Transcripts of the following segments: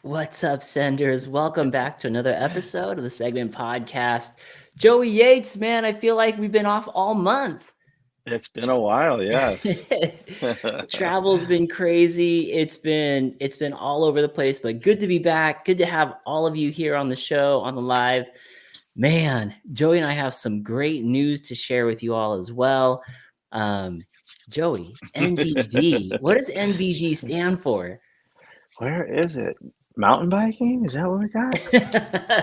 What's up, senders? Welcome back to another episode of the Segment Podcast. Joey Yates, man, I feel like we've been off all month. It's been a while, yes. Travel's been crazy. It's been all over the place, but good to be back. Good to have all of you here on the show, on the live. Man, Joey and I have some great news to share with you all as well. Joey, NBD. What does NBD stand for? Where is it? Mountain biking? Is that what we got?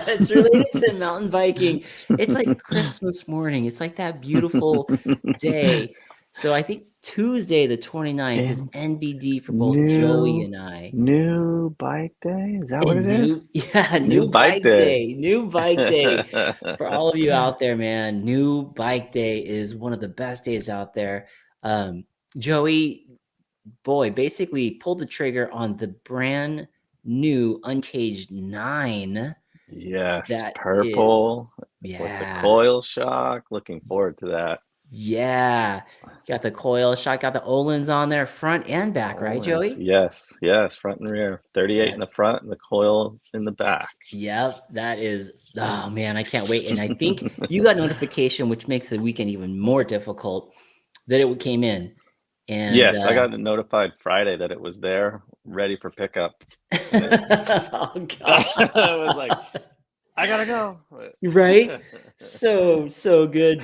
It's related to mountain biking. It's like Christmas morning. It's like that beautiful day. So I think Tuesday the 29th is NBD for both Joey and I. New bike day? Is that what it is? New bike day. New bike day. For all of you out there, man, new bike day is one of the best days out there. Joey, boy, basically pulled the trigger on the brand new Uncaged 9. Yes, that purple with the coil shock. Looking forward to that. Yeah, got the coil shock, got the Olins on there, front and back, right, Joey? Yes, front and rear. 38 in the front and the coil in the back. Yep, that is, oh man, I can't wait. And I think you got notification, which makes the weekend even more difficult, that it came in. And yes, I got notified Friday that it was there, ready for pickup. Oh God! I was like, I gotta go. Right? So good.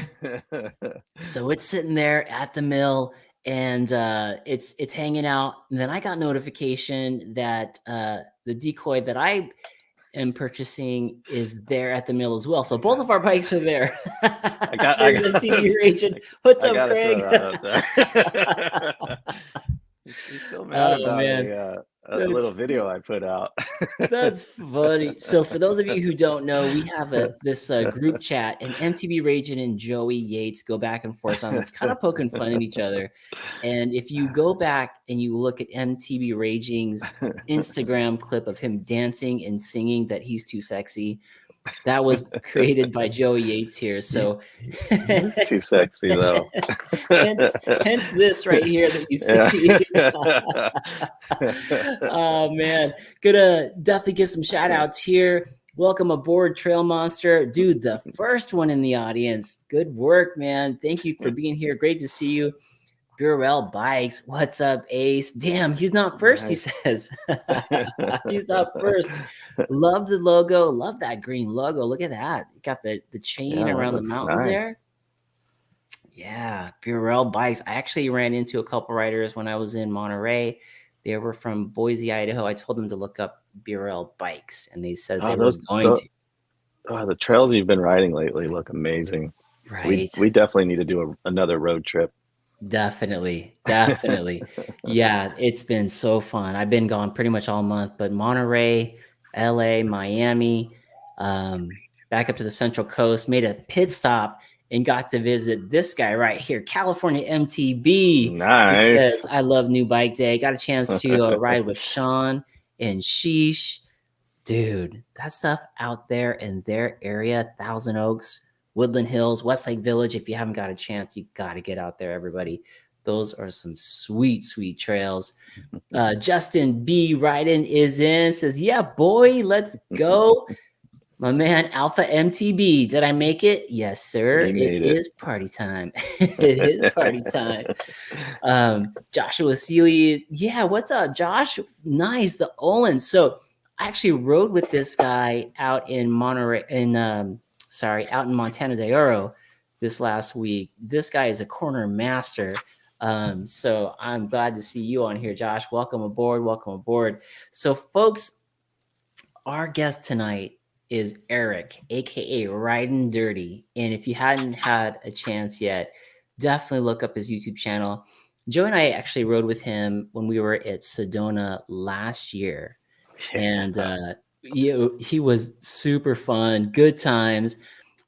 So it's sitting there at the mill, and it's hanging out. And then I got notification that the decoy that I am purchasing is there at the mill as well. So both of our bikes are there. I got MTB Agent. What's up, Craig? He's still mad about a little video I put out. That's funny. So for those of you who don't know, we have this group chat, and MTB Ragin and Joey Yates go back and forth on this, kind of poking fun at each other. And if you go back and you look at MTB Raging's Instagram clip of him dancing and singing that he's too sexy, that was created by Joey Yates here. So he's too sexy though. hence this right here that you see. Oh man, gonna definitely give some shout outs here. Welcome aboard, Trail Monster. Dude, the first one in the audience. Good work, man. Thank you for being here. Great to see you. Burrell Bikes. What's up, Ace? Damn, he's not first, he says. He's not first. Love the logo. Love that green logo. Look at that. You got the chain around the mountains there. Yeah, Burrell Bikes. I actually ran into a couple riders when I was in Monterey. They were from Boise, Idaho. I told them to look up Burrell Bikes, and they said they were going to. The trails you've been riding lately look amazing. Right. We definitely need to do another road trip. Definitely. Yeah, it's been so fun. I've been gone pretty much all month, but Monterey, LA, Miami, back up to the Central Coast, made a pit stop and got to visit this guy right here, California MTB. Nice. He says, I love New Bike Day. Got a chance to ride with Sean and Sheesh. Dude, that stuff out there in their area, Thousand Oaks, Woodland Hills, Westlake Village. If you haven't got a chance, you got to get out there, everybody. Those are some sweet, sweet trails. Justin B. Ryden is in, says, yeah, boy, let's go. My man, Alpha MTB. Did I make it? Yes, sir. It is party time. It is party time. Joshua Seeley. Yeah, what's up, Josh? Nice. The Olin. So I actually rode with this guy out in Monterey, out in Montana de Oro this last week. This guy is a corner master. So I'm glad to see you on here, Josh. Welcome aboard. So folks, our guest tonight is Eric, aka Ryden Dirty. And if you hadn't had a chance yet, definitely look up his YouTube channel. Joe and I actually rode with him when we were at Sedona last year. And he was super fun, good times.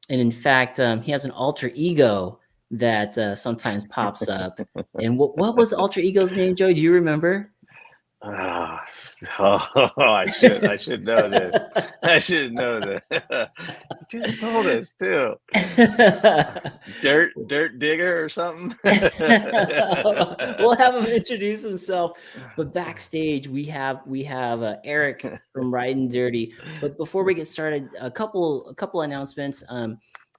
And in fact, he has an alter ego that sometimes pops up. And what was the alter ego's name, Joe? Do you remember? Oh, I should know this. I should know that. You just told us too. Dirt digger or something. We'll have him introduce himself. But backstage, we have Eric from Ryden Dirty. But before we get started, a couple announcements.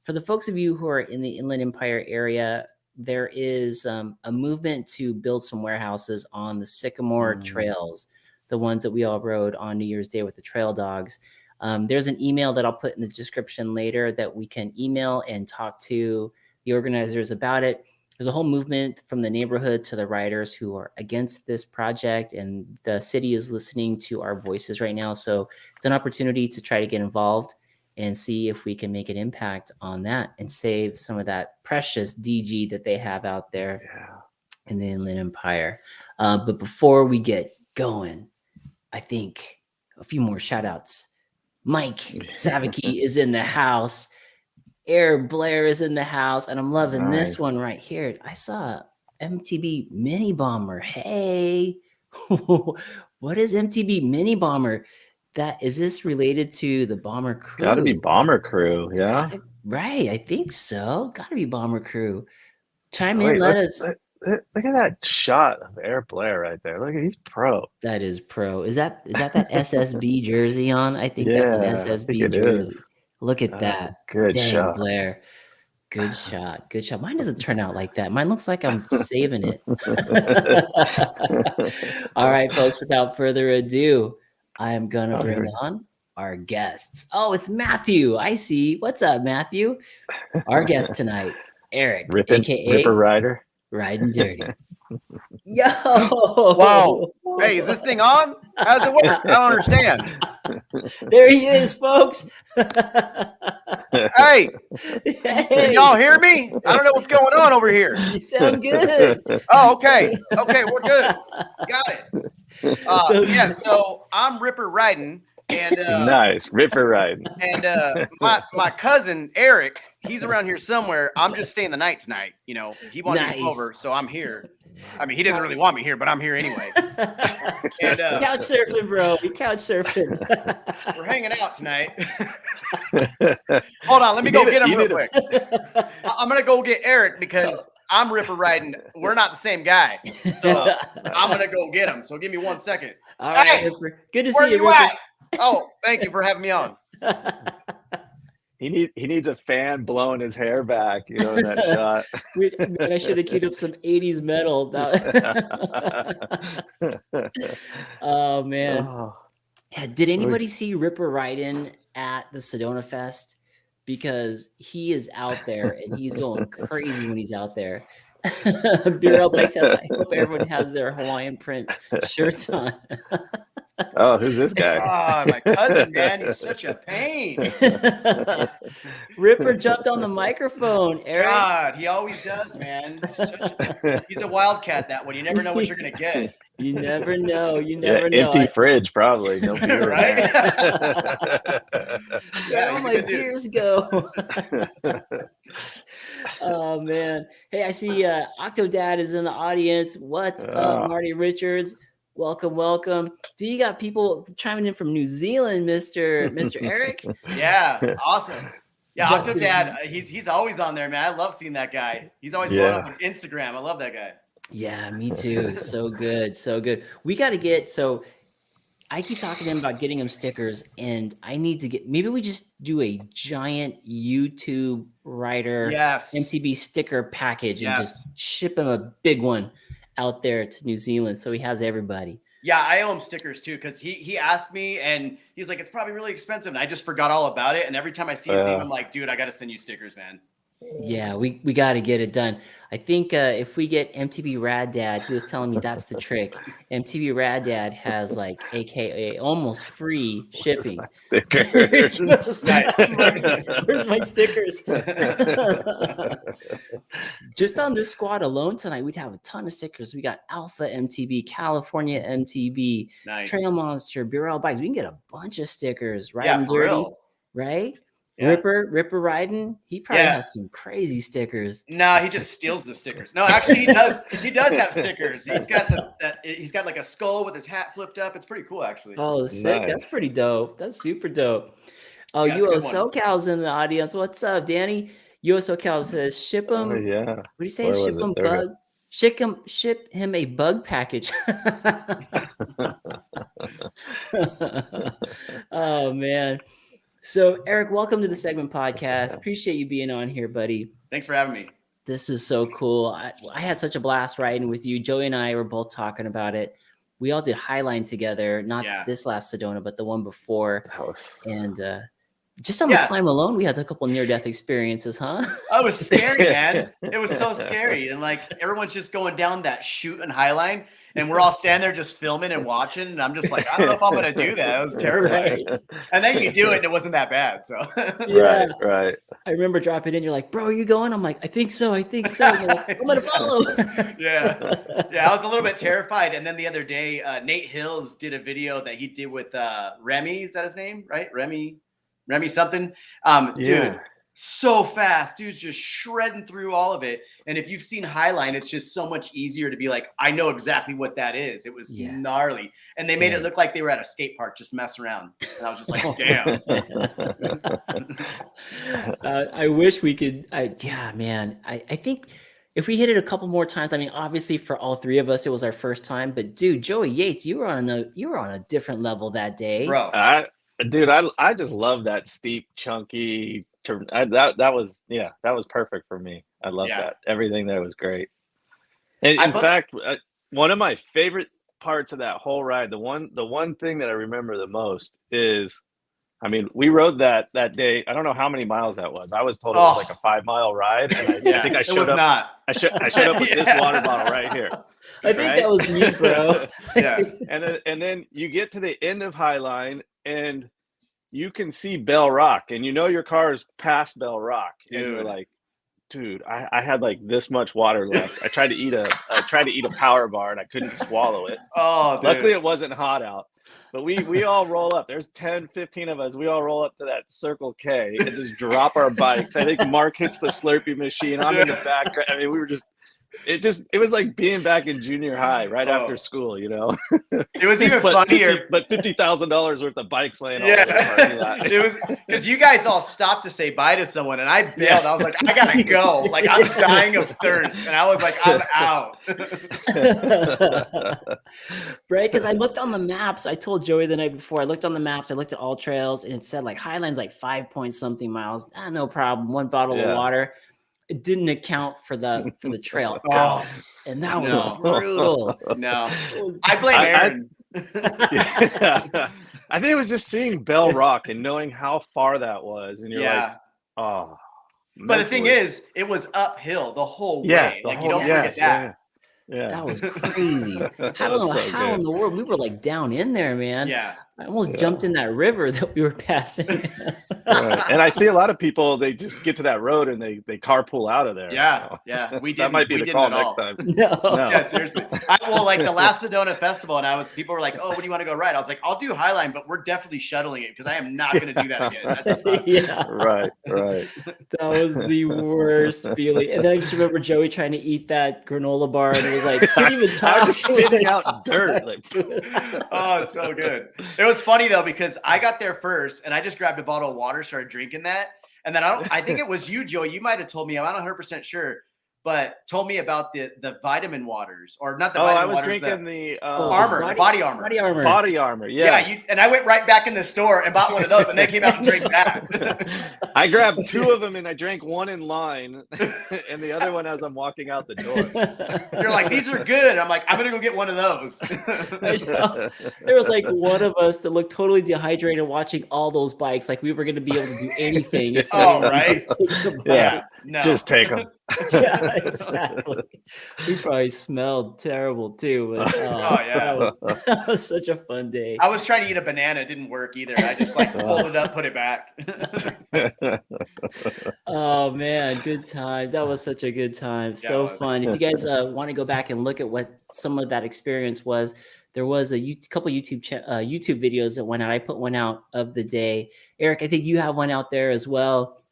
For the folks of you who are in the Inland Empire area, there is a movement to build some warehouses on the Sycamore trails, the ones that we all rode on New Year's Day with the trail dogs. There's an email that I'll put in the description later that we can email and talk to the organizers about it. There's a whole movement from the neighborhood to the riders who are against this project, and the city is listening to our voices right now. So it's an opportunity to try to get involved and see if we can make an impact on that and save some of that precious DG that they have out there in the Inland Empire. But before we get going, I think a few more shout outs. Mike Savicki is in the house. Eric Blair is in the house, and I'm loving this one right here. I saw MTB Mini Bomber. Hey, what is MTB Mini Bomber? Is this related to the Bomber Crew? Got to be Bomber Crew, yeah. Right, I think so. Got to be Bomber Crew. Chime in, let us. Look at that shot of Eric Blair right there. Look, he's pro. That is pro. Is that SSB jersey on? I think that's an SSB jersey. Look at that. Good shot. Blair. Good shot. Good shot. Mine doesn't turn out like that. Mine looks like I'm saving it. All right, folks, without further ado, I am going to bring on our guests. Oh, it's Matthew. I see. What's up, Matthew? Our guest tonight, Eric, a.k.a. Ripper Rider. Ryden Dirty. Yo! Wow. Hey, is this thing on? How does it work? I don't understand. There he is, folks. Hey, can y'all hear me? I don't know what's going on over here. You sound good. Oh, okay. Okay, we're good. Got it. So I'm Ripper Ryden. And nice, Ripper Ryden. And my cousin Eric, he's around here somewhere. I'm just staying the night tonight. You know, he wants to come over, so I'm here. I mean, he doesn't really want me here, but I'm here anyway. And, couch surfing, bro. We couch surfing. We're hanging out tonight. Hold on, let me go get him real quick. I'm gonna go get Eric because I'm Ripper Ryden. We're not the same guy, so I'm gonna go get him. So give me 1 second. All right, Ripper. Good to see you, Ripper. At? Oh, thank you for having me on. He needs a fan blowing his hair back, you know, in that shot. I should have queued up some 80s metal. Oh, man. Oh. Yeah, did anybody see Ripper Ryden at the Sedona Fest? Because he is out there, and he's going crazy when he's out there. Bureau Bike says, I hope everyone has their Hawaiian print shirts on. Oh, who's this guy? Oh, my cousin, man. He's such a pain. Ripper jumped on the microphone, Eric. God, he always does, man. He's a wildcat, that one. You never know what you're going to get. You never know. You never know. Empty fridge, probably. No beer, right? Where all my beers go? Oh, man. Hey, I see Octodad is in the audience. What's up, Marty Richards? Welcome. Do you got people chiming in from New Zealand, Mr. Eric? Yeah, awesome. Yeah, Octodad, he's always on there, man. I love seeing that guy. He's always on Instagram. I love that guy. Yeah, me too. So good. We got to get, so I keep talking to him about getting him stickers, and I need to get, maybe we just do a giant YouTube rider MTB sticker package and just ship him a big one out there to New Zealand so he has everybody. Yeah, I owe him stickers too, because he asked me, and he's like, it's probably really expensive, and I just forgot all about it. And every time I see his name, I'm like, dude, I got to send you stickers, man. Yeah, we got to get it done. I think if we get MTB Rad Dad, he was telling me that's the trick. MTB Rad Dad has like AKA almost free shipping. Where's my stickers? Where's my stickers? Just on this squad alone tonight, we'd have a ton of stickers. We got Alpha MTB, California MTB, Trail Monster, Burrell Bikes. We can get a bunch of stickers, right? Yeah, Dirty, right? Ripper Ryden, he probably has some crazy stickers. No, he just steals the stickers. No, actually, he does. He does have stickers. He's got he's got like a skull with his hat flipped up. It's pretty cool, actually. Oh, sick! That's pretty dope. That's super dope. Oh, USOCal's in the audience. What's up, Danny? USOCal says ship him. Oh, yeah. What do you say? Ship him bug. Ship him a bug package. Oh man. So Eric, welcome to the Segment Podcast. Appreciate you being on here, buddy. Thanks for having me. This is so cool. I had such a blast riding with you. Joey and I were both talking about it. We all did Highline together, not this last Sedona, but the one before. And just on the climb alone, we had a couple near-death experiences, huh? Oh, it was scary, man. It was so scary. And like everyone's just going down that chute and Highline, and we're all standing there just filming and watching. And I'm just like, I don't know if I'm going to do that. It was terrifying. Right. And then you do it, and it wasn't that bad. So Right. I remember dropping in. You're like, bro, are you going? I'm like, I think so. And you're like, I'm going to follow. Yeah. I was a little bit terrified. And then the other day, Nate Hills did a video that he did with Remy. Is that his name? Right? Remy something. Dude, so fast. Dude's just shredding through all of it. And if you've seen Highline, it's just so much easier to be like, I know exactly what that is. It was gnarly. And they made it look like they were at a skate park just messing around. And I was just like, damn. I wish we could. I think if we hit it a couple more times, I mean, obviously for all three of us, it was our first time. But dude, Joey Yates, you were on a different level that day. Bro. Dude, I just love that steep, chunky turn. That was perfect for me. I love that. Everything there was great. And in fact, one of my favorite parts of that whole ride, the one thing that I remember the most is, I mean, we rode that day. I don't know how many miles that was. I was told it was like a 5-mile ride, and I think I showed up. Not. I showed up with this water bottle right here. I think that was me, bro. And then you get to the end of Highline, and you can see Bell Rock, and you know your car is past Bell Rock, and you're like, dude, I had like this much water left. I tried to eat a power bar, and I couldn't swallow it. Oh, dude. Luckily it wasn't hot out. But we all roll up. There's 10, 15 of us. We all roll up to that Circle K and just drop our bikes. I think Mark hits the Slurpee machine. I'm in the back. I mean, we were just it was like being back in junior high right after school, you know. It was even funnier. But $50,000 worth of bikes laying all over the parking lot. It was because you guys all stopped to say bye to someone, and I bailed. I was like, I gotta go. Like I'm dying of thirst, and I was like, I'm out. Right? Because I looked on the maps. I told Joey the night before. I looked on the maps. I looked at all trails, and it said like Highline's like 5 point something miles. No problem. One bottle of water. It didn't account for the trail out, and that was brutal. No, I blame Aaron. I think it was just seeing Bell Rock and knowing how far that was, and you're like, oh. But the thing is, it was uphill the whole way. Like you don't forget that. Yeah, that was crazy. How in the world we were like down in there, man? Yeah, I almost jumped in that river that we were passing. Right. And I see a lot of people, they just get to that road and they carpool out of there. Yeah, yeah. We did. That might be the call next time. No. Yeah, seriously. Like the last Sedona Festival, and people were like, "Oh, what do you want to go ride?" I was like, "I'll do Highline, but we're definitely shuttling it because I am not going to do that again." Right. That was the worst feeling. And then I just remember Joey trying to eat that granola bar, and it was like, couldn't even talk. I was spitting out dirt. Oh, it's so good. It was funny though because I got there first, and I just grabbed a bottle of water, started drinking that, and then I think it was you, Joey. You might have told me. I'm not 100% sure, but told me about the vitamin waters, or not the vitamin waters. I was drinking the body armor. Body armor, yeah. And I went right back in the store and bought one of those, and they came out and drank that. I grabbed 2 of them, and I drank one in line, and the other one as I'm walking out the door. You're like, these are good. I'm like, I'm gonna go get one of those. There was like one of us that looked totally dehydrated watching all those bikes, like we were gonna be able to do anything. Right? Just take them. Yeah, exactly. We probably smelled terrible too, but that was such a fun day. I was trying to eat a banana, it didn't work either. I just like pulled it up, put it back. Oh man, good time. That was such a good time. So fun. If you guys want to go back and look at what some of that experience was, there was a couple YouTube videos that went out. I put one out of the day. Eric, I think you have one out there as well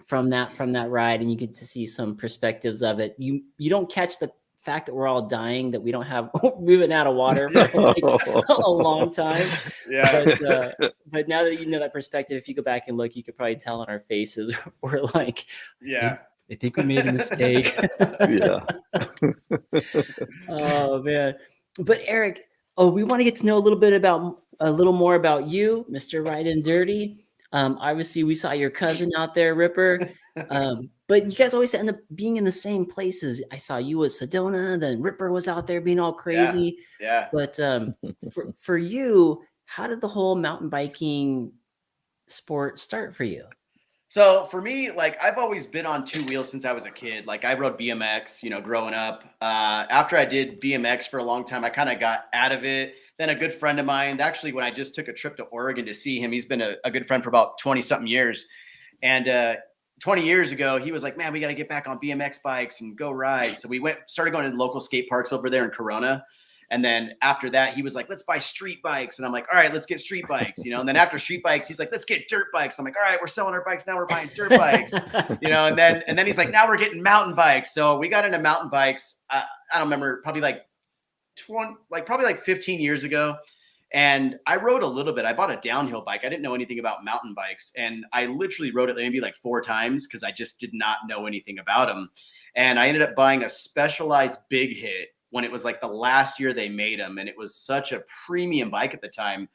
from that ride, and you get to see some perspectives of it. You don't catch the fact that we're all dying, that we don't have we've been out of water for like a long time. But now that you know that perspective, if you go back and look, you could probably tell on our faces we're like, I think we made a mistake. Oh man. But Eric, we want to get to know a little more about you, Mr. Ryden Dirty. Obviously we saw your cousin out there, Ripper. But you guys always end up being in the same places. I saw you with Sedona, then Ripper was out there being all crazy. Yeah. But for you, how did the whole mountain biking sport start for you? So for me, like I've always been on two wheels since I was a kid. Like I rode BMX, growing up. After I did BMX for a long time, I kind of got out of it. Then a good friend of mine, actually, when I just took a trip to Oregon to see him, he's been a good friend for about 20 something years. And 20 years ago, he was like, man, we got to get back on BMX bikes and go ride. So we started going to local skate parks over there in Corona. And then after that, he was like, let's buy street bikes. And I'm like, all right, let's get street bikes, And then after street bikes, he's like, let's get dirt bikes. I'm like, all right, we're selling our bikes. Now we're buying dirt bikes, And then he's like, now we're getting mountain bikes. So we got into mountain bikes. I don't remember, probably like 15 years ago. And I rode a little bit. I bought a downhill bike. I didn't know anything about mountain bikes. And I literally rode it maybe like 4 times because I just did not know anything about them. And I ended up buying a Specialized Big Hit when it was like the last year they made them. And it was such a premium bike at the time.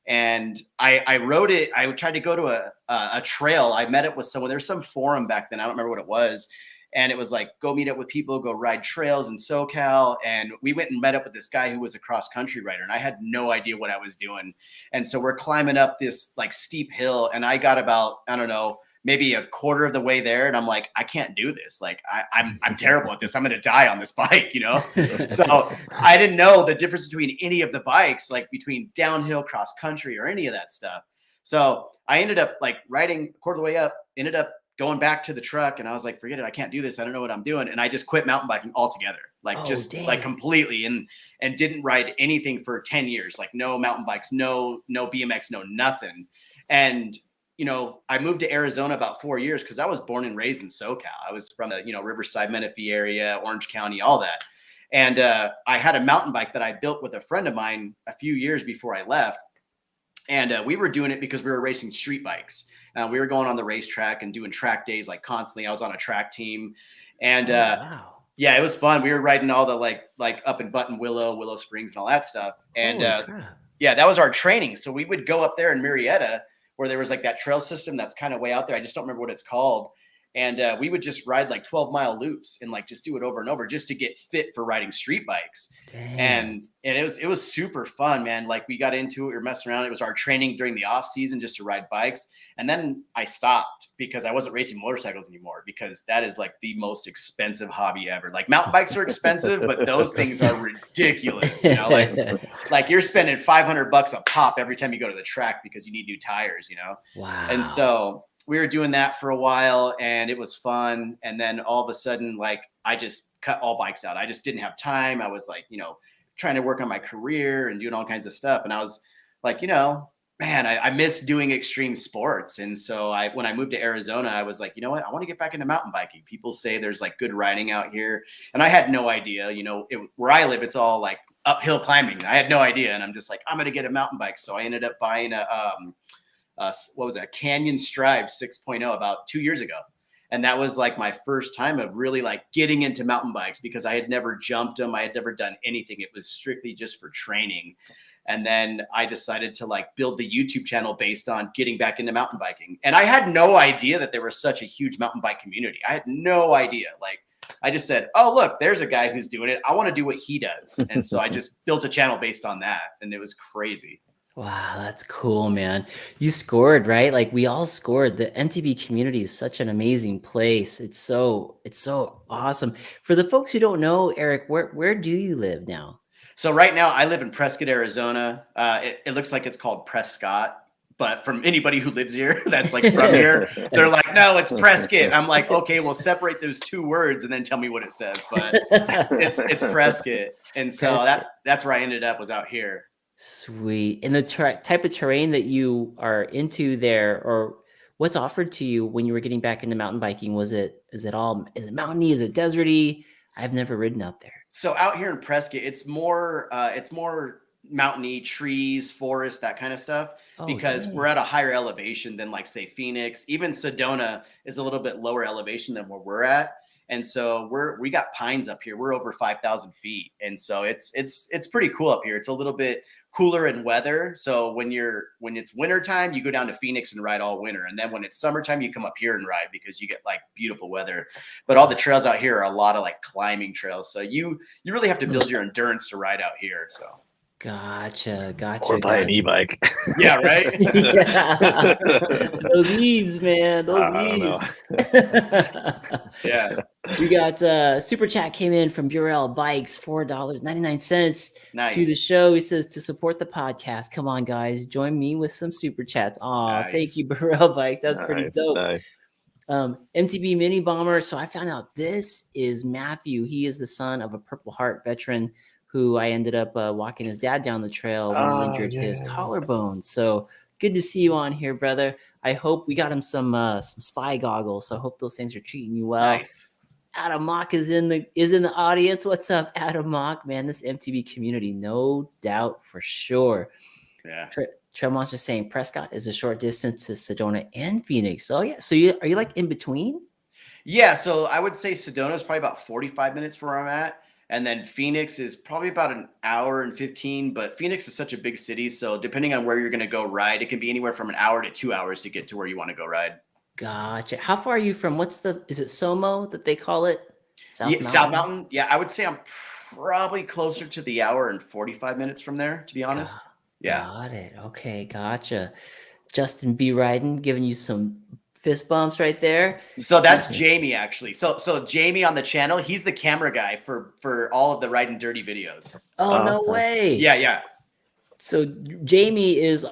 And I rode it. I tried to go to a trail. I met up with someone. There was some forum back then. I don't remember what it was. And it was like, go meet up with people, go ride trails in SoCal. And we went and met up with this guy who was a cross country rider. And I had no idea what I was doing. And so we're climbing up this like steep hill. And I got about, I don't know, maybe a quarter of the way there. And I'm like, I can't do this. Like, I'm terrible at this. I'm going to die on this bike, So I didn't know the difference between any of the bikes, like between downhill, cross country, or any of that stuff. So I ended up like riding a quarter of the way up, ended up going back to the truck, and I was like, forget it. I can't do this. I don't know what I'm doing. And I just quit mountain biking altogether, like like completely, and didn't ride anything for 10 years, like no mountain bikes, no BMX, no nothing. And, I moved to Arizona about 4 years because I was born and raised in SoCal. I was from the, Riverside, Menifee area, Orange County, all that. And I had a mountain bike that I built with a friend of mine a few years before I left. And we were doing it because we were racing street bikes. We were going on the racetrack and doing track days like constantly. I was on a track team, and wow. Yeah, it was fun. We were riding all the like up in Willow Springs and all that stuff. And yeah, that was our training. So we would go up there in Murrieta where there was like that trail system that's kind of way out there. I just don't remember what it's called. And we would just ride like 12-mile loops and like just do it over and over just to get fit for riding street bikes. Dang. And it was super fun, man. Like we got into it, we were messing around. It was our training during the off season just to ride bikes. And then I stopped because I wasn't racing motorcycles anymore, because that is like the most expensive hobby ever. Like mountain bikes are expensive, but those things are ridiculous. Like you're spending $500 a pop every time you go to the track because you need new tires, Wow. And so we were doing that for a while and it was fun. And then all of a sudden, like I just cut all bikes out. I just didn't have time. I was like, trying to work on my career and doing all kinds of stuff. And I was like, man, I miss doing extreme sports. And so when I moved to Arizona, I was like, you know what? I want to get back into mountain biking. People say there's like good riding out here. And I had no idea, where I live, it's all like uphill climbing. I had no idea. And I'm just like, I'm going to get a mountain bike. So I ended up buying a Canyon Strive 6.0 about 2 years ago. And that was like my first time of really like getting into mountain bikes, because I had never jumped them. I had never done anything. It was strictly just for training. And then I decided to like build the YouTube channel based on getting back into mountain biking. And I had no idea that there was such a huge mountain bike community. I had no idea. Like I just said, oh, look, there's a guy who's doing it. I want to do what he does. And so I just built a channel based on that. And it was crazy. Wow, that's cool, man. You scored, right? Like we all scored. The MTB community is such an amazing place. It's so awesome. For the folks who don't know, Eric, where do you live now? So right now I live in Prescott, Arizona. It looks like it's called Prescott, But from anybody who lives here, that's like from here, they're like, no, it's Prescott. I'm like, okay, well, separate those 2 words and then tell me what it says. But it's Prescott, and so that's where I ended up, was out here. Sweet. And the type of terrain that you are into there, or what's offered to you when you were getting back into mountain biking? Is it mountainy? Is it deserty? I've never ridden out there. So out here in Prescott, it's more mountainy, trees, forest, that kind of stuff, because we're at a higher elevation than, like, say, Phoenix. Even Sedona is a little bit lower elevation than where we're at. And so we got pines up here. We're over 5,000 feet. And so it's pretty cool up here. It's a little bit cooler in weather. So when it's wintertime, you go down to Phoenix and ride all winter. And then when it's summertime, you come up here and ride, because you get like beautiful weather. But all the trails out here are a lot of like climbing trails. So you really have to build your endurance to ride out here. So. Gotcha. Or buy an e-bike. Yeah, right? Yeah. Those eaves, man. Those eaves. Yeah. We got super chat came in from Burrell Bikes, $4.99 to the show. He says, to support the podcast, come on, guys, join me with some super chats. Aw, thank you, Burrell Bikes. That's pretty dope. Nice. MTB Mini Bomber. So I found out this is Matthew. He is the son of a Purple Heart veteran who I ended up walking his dad down the trail when he injured his collarbone. So good to see you on here, brother. I hope we got him some spy goggles. So I hope those things are treating you well. Nice. Adam Mock is in the audience. What's up, Adam Mock? Man, this MTB community, no doubt for sure. Yeah. Trail Monster saying Prescott is a short distance to Sedona and Phoenix. So yeah, so are you like in between? Yeah, so I would say Sedona is probably about 45 minutes from where I'm at. And then Phoenix is probably about an hour and 15, but Phoenix is such a big city. So depending on where you're going to go ride, it can be anywhere from an hour to 2 hours to get to where you want to go ride. Gotcha. How far are you from, is it SOMO that they call it? South Mountain? Yeah, I would say I'm probably closer to the hour and 45 minutes from there, to be honest. Got it. Okay, gotcha. Justin B. Ryden giving you some fist bumps right there. So that's Jamie, actually. So Jamie on the channel, he's the camera guy for all of the Ryden Dirty videos. Oh, no way. Yeah. So Jamie is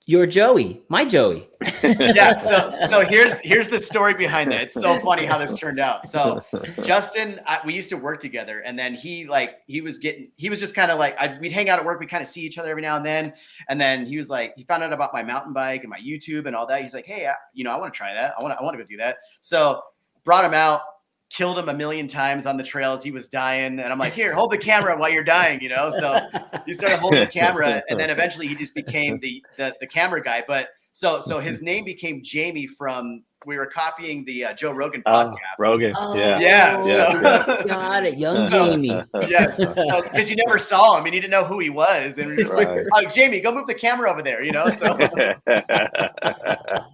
your Joey, my Joey. Yeah. So here's the story behind that. It's so funny how this turned out. So Justin, we used to work together, and then he was just kind of like, we'd hang out at work. We kind of see each other every now and then. And then he was like, he found out about my mountain bike and my YouTube and all that. He's like, hey, I want to try that. I want to go do that. So brought him out, killed him a million times on the trails. He was dying. And I'm like, here, hold the camera while you're dying, So he started holding the camera, and then eventually he just became the camera guy. But so his name became Jamie from, we were copying the Joe Rogan podcast. Rogan. Got it. Young Jamie. Yes. Because you never saw him and you didn't know who he was. And we were just like, Jamie, go move the camera over there, So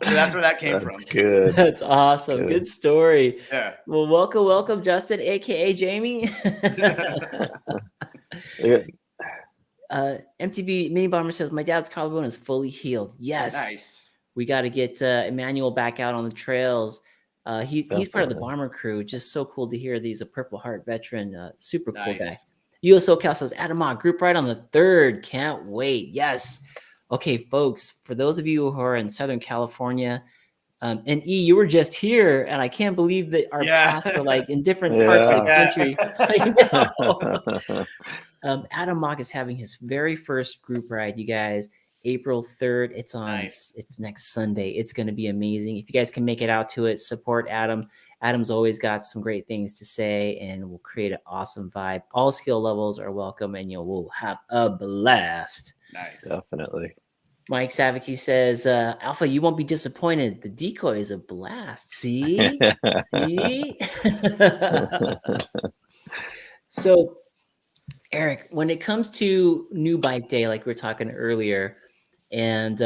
that's where that came from. Good. That's awesome. Good story. Yeah. Well, welcome, Justin, aka Jamie. MTB Mini Bomber says, my dad's collarbone is fully healed. Yes. Nice. We got to get Emmanuel back out on the trails. He's part of the bomber crew. Just so cool to hear that he's a Purple Heart veteran. Super cool guy. US SoCal says, Adam Mock, group ride on the 3rd. Can't wait. Yes. Okay, folks, for those of you who are in Southern California, and E, you were just here, and I can't believe that our paths were like in different parts of the country. Adam Mock is having his very first group ride, you guys. April 3rd. It's on. It's next Sunday. It's going to be amazing. If you guys can make it out to it, support Adam. Adam's always got some great things to say, and we'll create an awesome vibe. All skill levels are welcome, and we'll have a blast. Nice, definitely. Mike Savicki says, Alpha, you won't be disappointed. The decoy is a blast. See? So, Eric, when it comes to new bike day, like we were talking earlier, and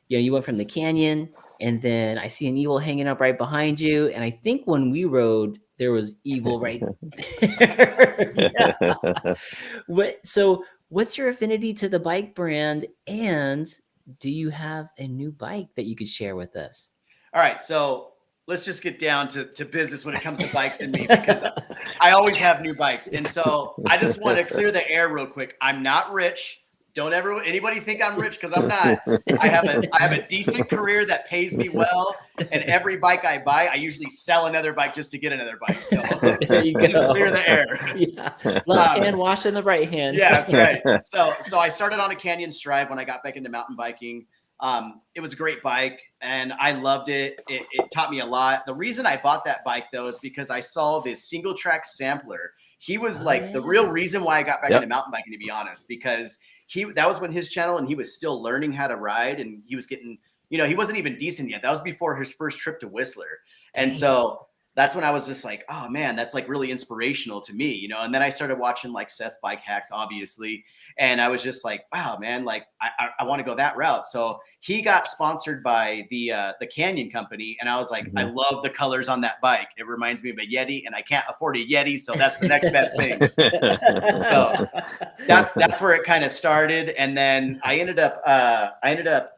you went from the canyon, and then I see an Evil hanging up right behind you, and I think when we rode, there was Evil right there. So what's your affinity to the bike brand, and do you have a new bike that you could share with us? All right, so let's just get down to business when it comes to bikes and me, because I always have new bikes. And so I just want to clear the air real quick. I'm not rich. Don't ever anybody think I'm rich, because I'm not. I have a decent career that pays me well, and every bike I buy, I usually sell another bike just to get another bike. So there you go. Just clear the air. Yeah. Left hand wash in the right hand. Yeah, that's right. So I started on a Canyon Strive when I got back into mountain biking. It was a great bike and I loved it. It taught me a lot. The reason I bought that bike though is because I saw this single track sampler. He was the real reason why I got back into mountain biking, to be honest, because that was when his channel and he was still learning how to ride, and he was getting, he wasn't even decent yet. That was before his first trip to Whistler. And so that's when I was just like, oh man, that's like really inspirational to me, and then I started watching like Seth's Bike Hacks, obviously. And I was just like, wow, man, like I want to go that route. So he got sponsored by the Canyon company. And I was like, I love the colors on that bike. It reminds me of a Yeti, and I can't afford a Yeti. So that's the next best thing. So that's where it kind of started. And then I ended up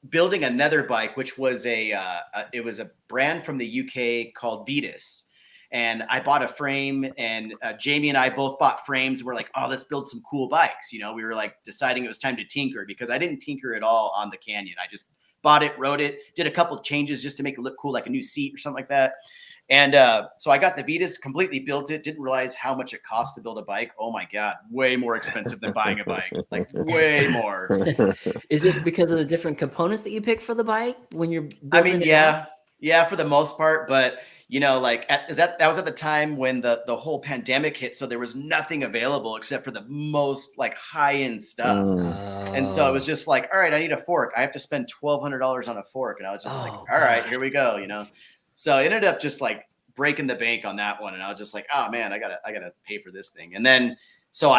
building another bike, which was it was a brand from the UK called DAINESE. And I bought a frame, and Jamie and I both bought frames. We're like, oh, let's build some cool bikes. We were like deciding it was time to tinker, because I didn't tinker at all on the Canyon. I just bought it, wrote it, did a couple of changes just to make it look cool, like a new seat or something like that. And so I got the DAINESE, completely built it, didn't realize how much it cost to build a bike. Oh my God, way more expensive than buying a bike, like way more. Is it because of the different components that you pick for the bike when you're building yeah, for the most part. But like that was at the time when the whole pandemic hit. So there was nothing available except for the most like high-end stuff. And so it was just like, all right, I need a fork. I have to spend $1,200 on a fork. And I was just like, all right, here we go. So I ended up just like breaking the bank on that one. And I was just like, oh man, I gotta pay for this thing. And then, so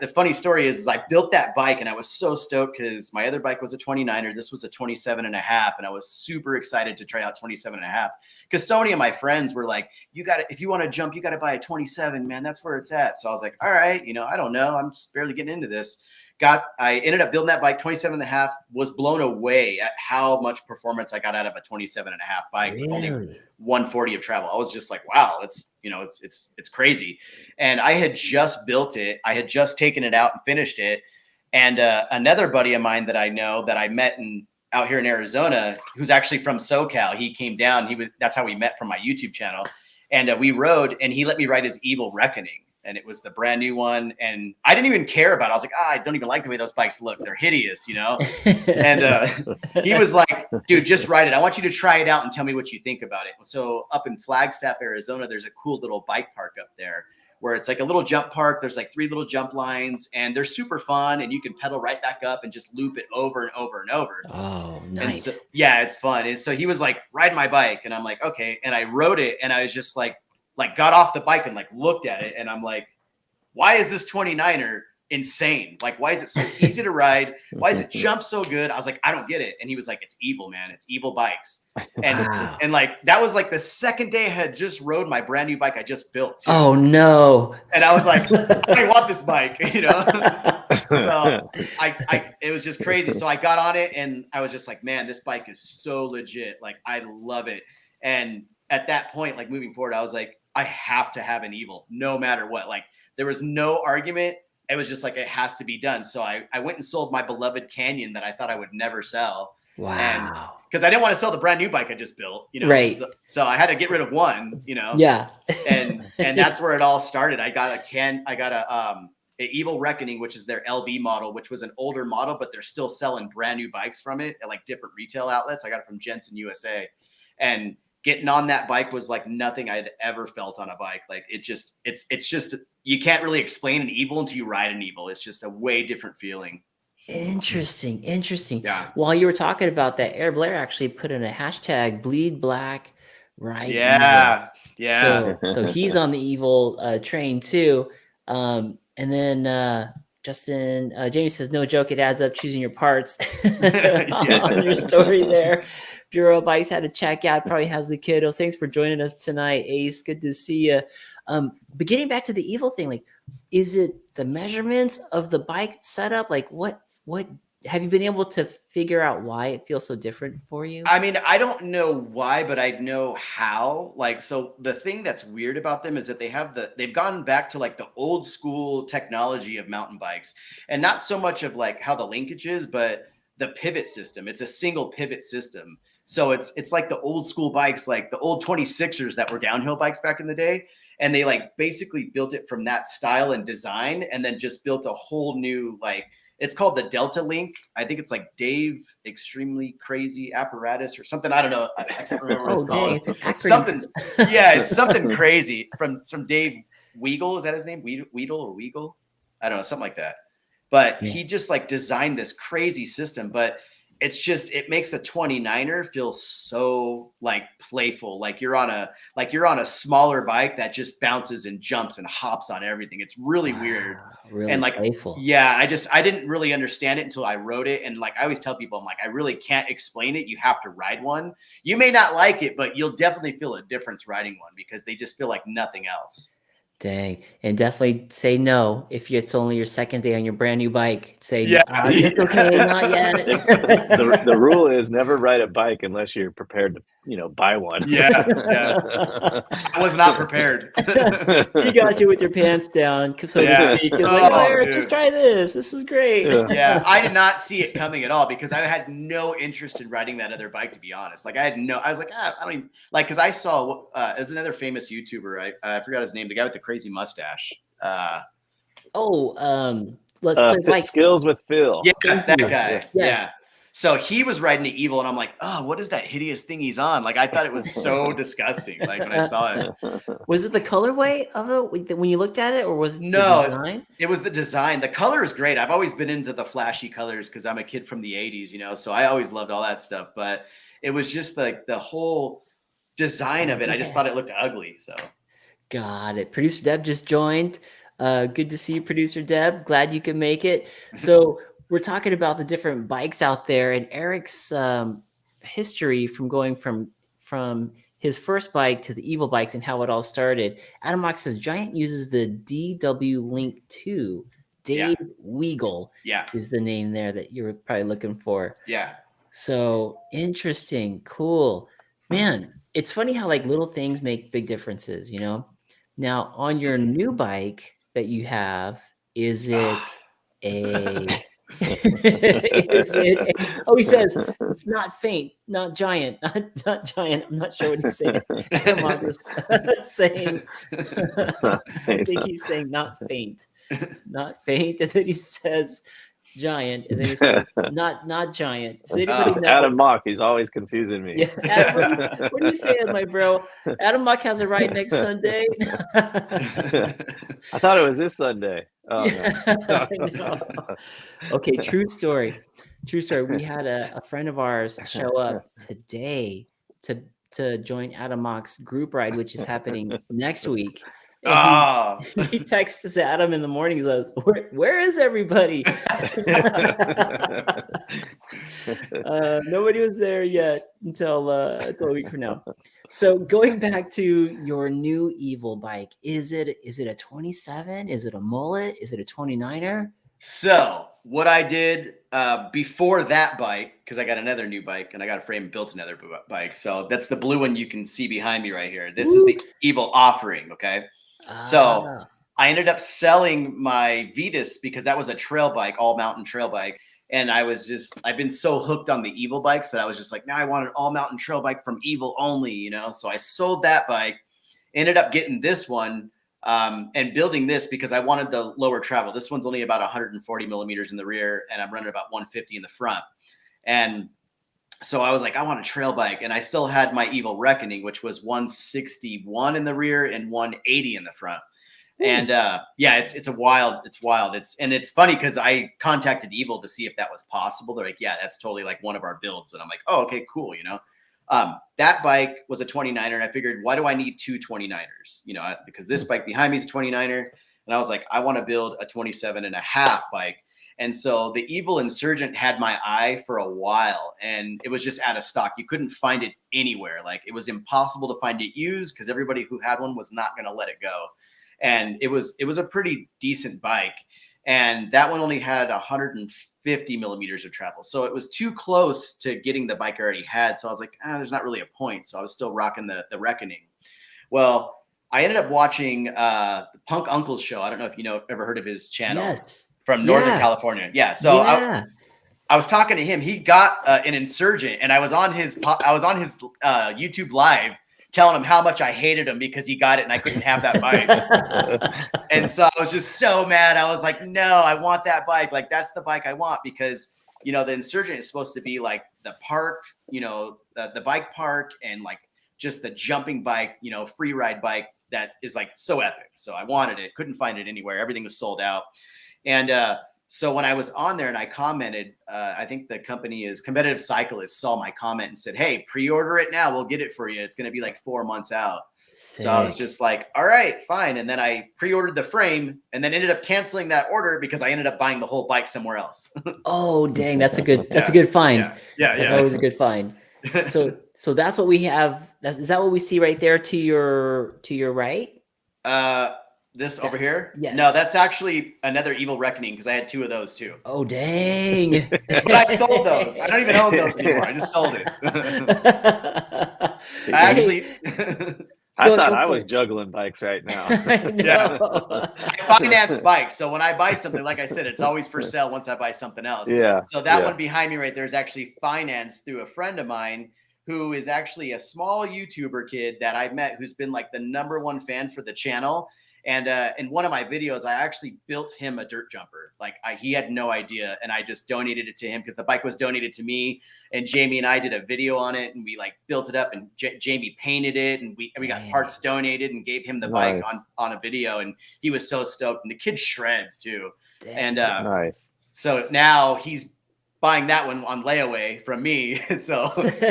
the funny story is I built that bike and I was so stoked because my other bike was a 29er. This was a 27.5. And I was super excited to try out 27.5 because so many of my friends were like, if you want to jump, you got to buy a 27, man. That's where it's at. So I was like, all right, I don't know. I'm just barely getting into this. I ended up building that bike 27.5, was blown away at how much performance I got out of a 27.5 bike. Really? Only 140 of travel. I was just like, wow, it's crazy. And I had just built it. I had just taken it out and finished it. And another buddy of mine that I know that I met out here in Arizona, who's actually from SoCal, he came down. That's how we met from my YouTube channel. And we rode, and he let me ride his Evil Reckoning. And it was the brand new one. And I didn't even care about it. I was like, I don't even like the way those bikes look. They're hideous, And he was like, dude, just ride it. I want you to try it out and tell me what you think about it. So up in Flagstaff, Arizona, there's a cool little bike park up there where it's like a little jump park. There's like 3 little jump lines, and they're super fun. And you can pedal right back up and just loop it over and over and over. Oh, nice. So, yeah, it's fun. And so he was like, ride my bike. And I'm like, okay. And I rode it, and I was just like got off the bike and like looked at it, and I'm like, why is this 29er insane? Like, why is it so easy to ride? Why does it jump so good? I was like, I don't get it. And he was like, it's evil, man. It's evil bikes. And like, that was like the second day I had just rode my brand new bike I just built too. Oh no. And I was like, I want this bike, So it was just crazy. So I got on it and I was just like, man, this bike is so legit. Like, I love it. And at that point, like moving forward, I was like, I have to have an Evil no matter what. Like, there was no argument. It was just like, it has to be done. So I went and sold my beloved Canyon that I thought I would never sell. Wow. Because I didn't want to sell the brand new bike I just built, Right. So I had to get rid of one, Yeah. and that's where it all started. I got a Evil Reckoning, which is their LB model, which was an older model, but they're still selling brand new bikes from it at like different retail outlets. I got it from Jensen USA, and getting on that bike was like nothing I'd ever felt on a bike. Like, it's just, you can't really explain an Evil until you ride an Evil. It's just a way different feeling. Interesting. Yeah. While you were talking about that, Air Blair actually put in a hashtag bleed black ride. Yeah. Evil. Yeah. So he's on the Evil train too. And then Justin, Jamie says, no joke, it adds up choosing your parts on your story there. Bureau Bikes had to check out, probably has the kiddos. Thanks for joining us tonight, Ace. Good to see you. But getting back to the Evil thing, like, is it the measurements of the bike setup? Like, what have you been able to figure out why it feels so different for you? I mean, I don't know why, but I know how. Like, so the thing that's weird about them is that they've gone back to like the old school technology of mountain bikes, and not so much of like how the linkage is, but the pivot system. It's a single pivot system. So it's like the old school bikes, like the old 26ers that were downhill bikes back in the day. And they like basically built it from that style and design, and then just built a whole new like, it's called the Delta Link. I think it's like Dave Extremely Crazy Apparatus or something. I don't know. I can't remember what it's called. Dang, it's an acronym. Something, yeah, it's something crazy from Dave Weagle. Is that his name? Weedle or Weagle? I don't know, something like that. But he just like designed this crazy system. But it's just, it makes a 29er feel so like playful. Like you're on a smaller bike that just bounces and jumps and hops on everything. It's really weird. Really and like, playful. Yeah, I didn't really understand it until I rode it. And like, I always tell people, I'm like, I really can't explain it. You have to ride one. You may not like it, but you'll definitely feel a difference riding one because they just feel like nothing else. Dang. And definitely say no if it's only your second day on your brand new bike. Say, it's okay, not yet. The rule is never ride a bike unless you're prepared to, buy one. Yeah. I was not prepared. He got you with your pants down. So to speak. He was like, Eric, just try this. This is great. Yeah. I did not see it coming at all because I had no interest in riding that other bike, to be honest. Like I was like, I don't even like, cause I saw, there's another famous YouTuber, I forgot his name, the guy with the crazy mustache. Let's play bike skills with Phil. Yes, that guy. Yes. Yeah. So he was riding the Evil, and I'm like, oh, what is that hideous thing he's on? Like, I thought it was so disgusting. Like when I saw it. Was it the colorway of it when you looked at it, or was it the design? It was the design. The color is great. I've always been into the flashy colors because I'm a kid from the 80s, so I always loved all that stuff. But it was just like the whole design of it. I just thought it looked ugly. So got it. Producer Deb just joined. Good to see you, Producer Deb. Glad you could make it. So we're talking about the different bikes out there, and Eric's history from going from his first bike to the Evil bikes and how it all started. Adam Mock says Giant uses the DW Link 2. Dave Weagle is the name there that you were probably looking for. Yeah. So interesting. Cool. Man, it's funny how like little things make big differences, Now, on your new bike that you have, is it a... he says it's not faint, not giant, not giant. I'm not sure what he's saying. I'm just saying I think he's saying not faint, and then he says giant, and then he says not giant. Adam Mock, he's always confusing me. Adam, what are you saying, my bro? Adam Mock has a ride next Sunday. I thought it was this Sunday. Oh, no. Okay, true story. We had a friend of ours show up today to join Adam Mock's group ride, which is happening next week. He texts Adam in the morning. He says, where is everybody? Nobody was there yet until a week from now. So going back to your new Evil bike, is it a 27? Is it a mullet? Is it a 29er? So what I did before that bike, because I got another new bike and I got a frame and built another bike. So that's the blue one you can see behind me right here. This is the Evil offering. Okay. So I ended up selling my Vetus because that was a trail bike, all mountain trail bike. And I've been so hooked on the Evil bikes that I was just like, now I want an all mountain trail bike from Evil only, So I sold that bike, ended up getting this one and building this because I wanted the lower travel. This one's only about 140 millimeters in the rear, and I'm running about 150 in the front. And so I was like, I want a trail bike. And I still had my Evil Reckoning, which was 161 in the rear and 180 in the front. And it's wild. It's funny because I contacted Evil to see if that was possible. They're like, yeah, that's totally like one of our builds. And I'm like, oh, okay, cool. That bike was a 29er, and I figured, why do I need two 29ers? Because this bike behind me is a 29er. And I was like, I want to build a 27.5 bike. And so the Evil Insurgent had my eye for a while, and it was just out of stock. You couldn't find it anywhere. Like, it was impossible to find it used because everybody who had one was not going to let it go. And it was a pretty decent bike. and that one only had 150 millimeters of travel. So it was too close to getting the bike I already had. So I was like, there's not really a point. So I was still rocking the Reckoning. Well, I ended up watching the Punk Uncle's show. I don't know if ever heard of his channel. Yes. From Northern California. Yeah. So I was talking to him. He got an Insurgent, and I was on his YouTube live telling him how much I hated him because he got it and I couldn't have that bike. And so I was just so mad. I was like, no, I want that bike. Like, that's the bike I want, because, the Insurgent is supposed to be like the park, the bike park, and like just the jumping bike, free ride bike that is like so epic. So I wanted it, couldn't find it anywhere. Everything was sold out. And so when I was on there and I commented, I think the company is Competitive Cyclists saw my comment and said, hey, pre-order it now. We'll get it for you. It's going to be like 4 months out. Sick. So I was just like, all right, fine. And then I pre-ordered the frame and then ended up canceling that order because I ended up buying the whole bike somewhere else. Oh, dang. That's a good find. Yeah. That's always a good find. So that's what we have. Is that what we see right there to your right? This over here? Yes. No, that's actually another Evil Reckoning, because I had 2 of those too. Oh, dang. But I sold those. I don't even own those anymore. I just sold it. I thought I was juggling bikes right now. I finance bikes. So when I buy something, like I said, it's always for sale once I buy something else. Yeah. So that one behind me right there is actually financed through a friend of mine who is actually a small YouTuber kid that I met, who's been like the #1 fan for the channel. And in one of my videos, I actually built him a dirt jumper. Like he had no idea, and I just donated it to him because the bike was donated to me. And Jamie and I did a video on it, and we like built it up. And Jamie painted it, and we got parts donated and gave him the bike on a video. And he was so stoked. And the kid shreds too. Damn. And so now he's buying that one on layaway from me. So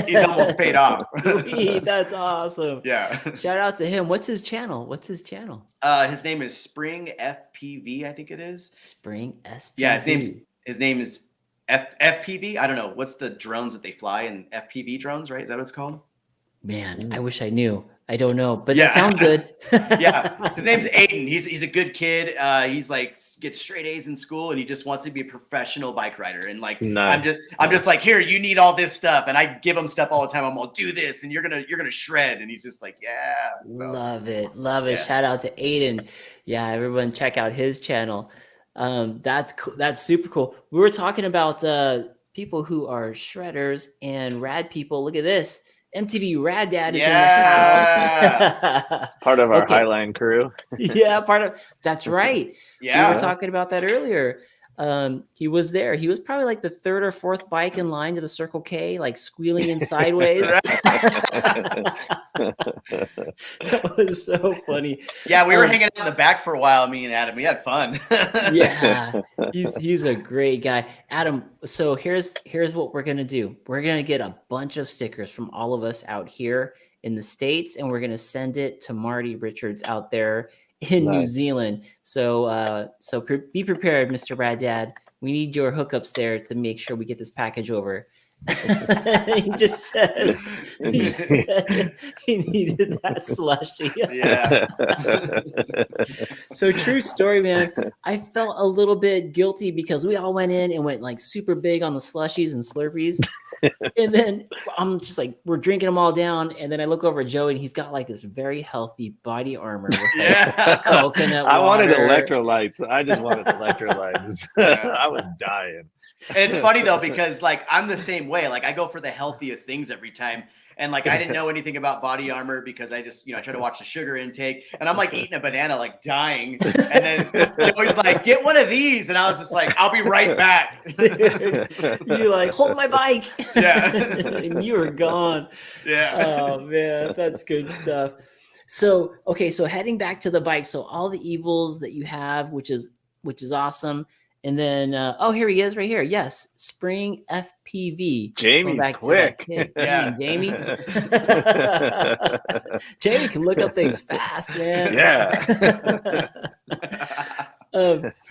he's almost paid off. Sweet, that's awesome. Yeah. Shout out to him. What's his channel? His name is Spring FPV, I think it is. Spring SPV. Yeah, his name is FPV. I don't know. What's the drones that they fly in? FPV drones, right? Is that what it's called? Man, I wish I knew. I don't know, but that sounds good. Yeah. His name's Aiden. He's a good kid. He's like gets straight A's in school, and he just wants to be a professional bike rider. And like, I'm just like, here, you need all this stuff. And I give him stuff all the time. I'm like, do this, and you're going to shred. And he's just like, yeah. So, love it. Yeah. Shout out to Aiden. Yeah. Everyone check out his channel. That's cool. That's super cool. We were talking about, people who are shredders and rad people. Look at this. MTB Rad Dad is in the house. Part of our Highline crew. That's right. Yeah. We were talking about that earlier. He was there. He was probably like the 3rd or 4th bike in line to the Circle K, like squealing in sideways. That was so funny. Yeah, we were hanging out in the back for a while, me and Adam. We had fun. Yeah, he's a great guy. Adam, so here's what we're gonna do. We're gonna get a bunch of stickers from all of us out here in the States, and we're gonna send it to Marty Richards out there in New Zealand. So be prepared, Mr. Rad Dad. We need your hookups there to make sure we get this package over. He just says he needed that slushy. Yeah. So true story, man. I felt a little bit guilty because we all went in and went like super big on the slushies and Slurpees. And then I'm just like, we're drinking them all down. And then I look over at Joey, and he's got like this very healthy body armor with like coconut water. I wanted electrolytes. I just wanted electrolytes. I was dying. And it's funny though, because like I'm the same way. Like I go for the healthiest things every time. And like I didn't know anything about body armor because I just, I try to watch the sugar intake, and I'm like eating a banana, like dying. And then Joey's like, get one of these. And I was just like, I'll be right back. You're like, hold my bike. Yeah. And you were gone. Yeah. Oh man, that's good stuff. So, okay. So heading back to the bike. So all the evils that you have, which is awesome. And then, here he is right here. Yes, Spring FPV. Jamie's quick. Yeah, Jamie. Jamie can look up things fast, man. Yeah.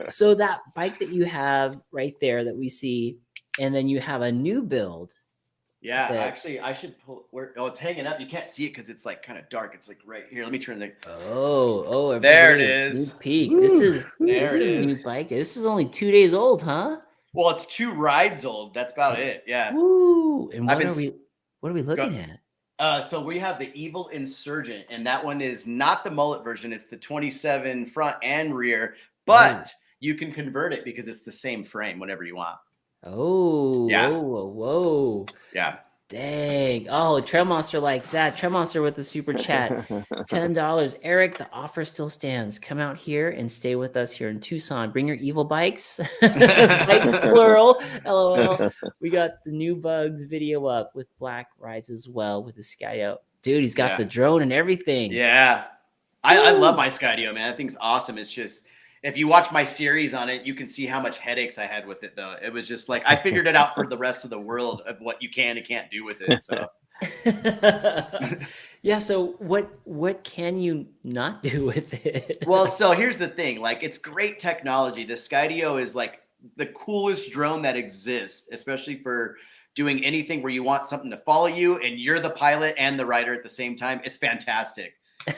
So that bike that you have right there that we see, and then you have a new build Yeah, actually, I should pull. Oh, it's hanging up. You can't see it because it's like kind of dark. It's like right here. Let me turn the. Oh, there it is. Sneak peek. This is new bike. This is only 2 days old, huh? Well, it's 2 rides old. That's about it. Yeah. Woo! And what are we looking at? So we have the Evil Insurgent, and that one is not the mullet version. It's the 27 front and rear, but you can convert it because it's the same frame whenever you want. Oh, yeah. Whoa. Yeah. Dang. Oh, Trail Monster likes that. Trail Monster with the super chat. $10. Eric, the offer still stands. Come out here and stay with us here in Tucson. Bring your evil bikes. Bikes plural. LOL. We got the new Bugs video up with black rides as well with the Skydio. Dude, he's got the drone and everything. Yeah. I love my Skydio, man. That thing's awesome. It's just, if you watch my series on it, you can see how much headaches I had with it, though. It was just like, I figured it out for the rest of the world of what you can and can't do with it. So, yeah. So what can you not do with it? Well, so here's the thing. Like, it's great technology. The Skydio is like the coolest drone that exists, especially for doing anything where you want something to follow you and you're the pilot and the rider at the same time. It's fantastic.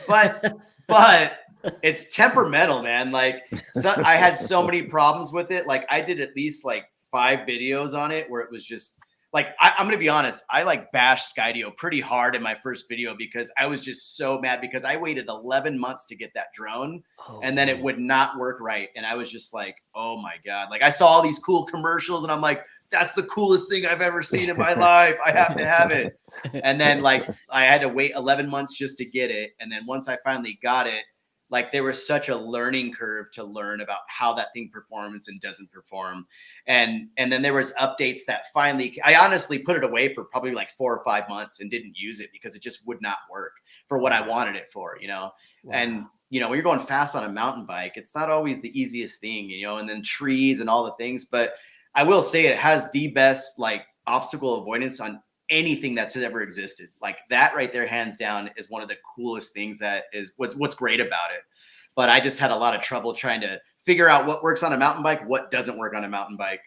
But it's temperamental, man. Like, I had so many problems with it. Like, I did at least like 5 videos on it where it was just like, I'm going to be honest. I like bashed Skydio pretty hard in my first video because I was just so mad because I waited 11 months to get that drone and then it would not work right. And I was just like, oh my God. Like, I saw all these cool commercials and I'm like, that's the coolest thing I've ever seen in my life. I have to have it. And then like, I had to wait 11 months just to get it. And then once I finally got it, like, there was such a learning curve to learn about how that thing performs and doesn't perform. And then there was updates that finally, I honestly put it away for probably like 4 or 5 months and didn't use it because it just would not work for what I wanted it for, you know? Wow. And, you know, when you're going fast on a mountain bike, it's not always the easiest thing, you know, and then trees and all the things. But I will say it has the best like obstacle avoidance on anything that's ever existed. Like, that right there, hands down, is one of the coolest things. That is what's great about it. But I just had a lot of trouble trying to figure out what works on a mountain bike, what doesn't work on a mountain bike.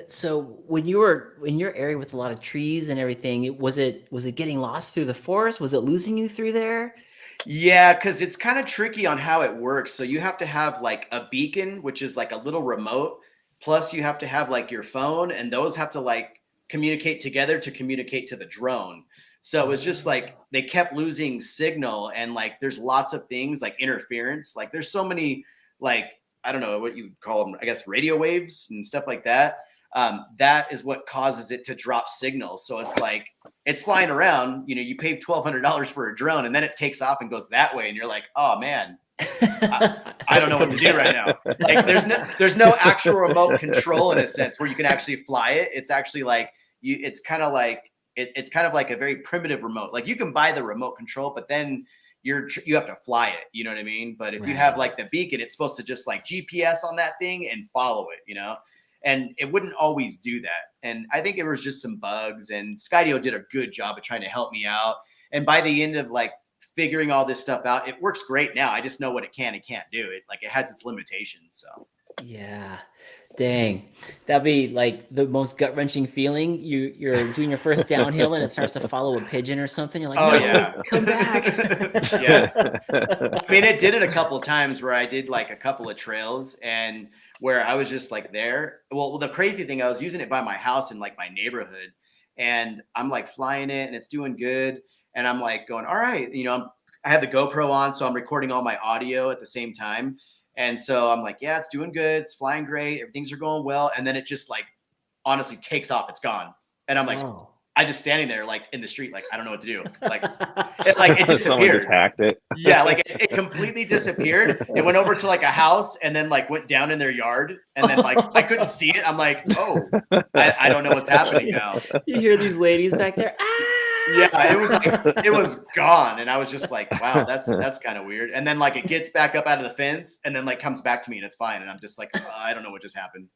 So when you were in your area with a lot of trees and everything, was it getting lost through the forest? Was it losing you through there? Yeah, because it's kind of tricky on how it works. So you have to have like a beacon, which is like a little remote. Plus you have to have like your phone, and those have to like communicate together to communicate to the drone. So it was just like they kept losing signal, and like there's lots of things like interference. Like, there's so many, like, I don't know what you would call them, I guess radio waves and stuff like that. That is what causes it to drop signal. So it's like, it's flying around, you know, you pay $1,200 for a drone and then it takes off and goes that way. And you're like, oh man, I don't know what to do right now. Like, there's no actual remote control in a sense where you can actually fly it. It's actually like, it's kind of like a very primitive remote. Like, you can buy the remote control, but then you have to fly it. You know what I mean? But if you have like the beacon, it's supposed to just like GPS on that thing and follow it, you know, and it wouldn't always do that. And I think it was just some bugs, and Skydio did a good job of trying to help me out. And by the end of like figuring all this stuff out, it works great now. I just know what it can and can't do. It like, it has its limitations. So yeah. Dang, that'd be like the most gut-wrenching feeling. You're doing your first downhill and it starts to follow a pigeon or something. You're like, oh, no, yeah, come back. Yeah. I mean, it did it a couple of times where I did like a couple of trails and where I was just like there. Well, the crazy thing, I was using it by my house in like my neighborhood, and I'm like flying it and it's doing good. And I'm like going, all right, you know, I have the GoPro on, so I'm recording all my audio at the same time. And so I'm like, yeah, it's doing good. It's flying great. Everything's going well. And then it just like honestly takes off. It's gone. And I'm like, I just standing there like in the street, like, I don't know what to do. Like, it disappeared. Someone just hacked it. Yeah, like it completely disappeared. It went over to like a house and then like went down in their yard. And then like I couldn't see it. I'm like, oh, I don't know what's happening now. You hear these ladies back there. Yeah, it was like, it was gone. And I was just like, wow, that's kind of weird. And then like it gets back up out of the fence and then like comes back to me and it's fine. And I'm just like, I don't know what just happened.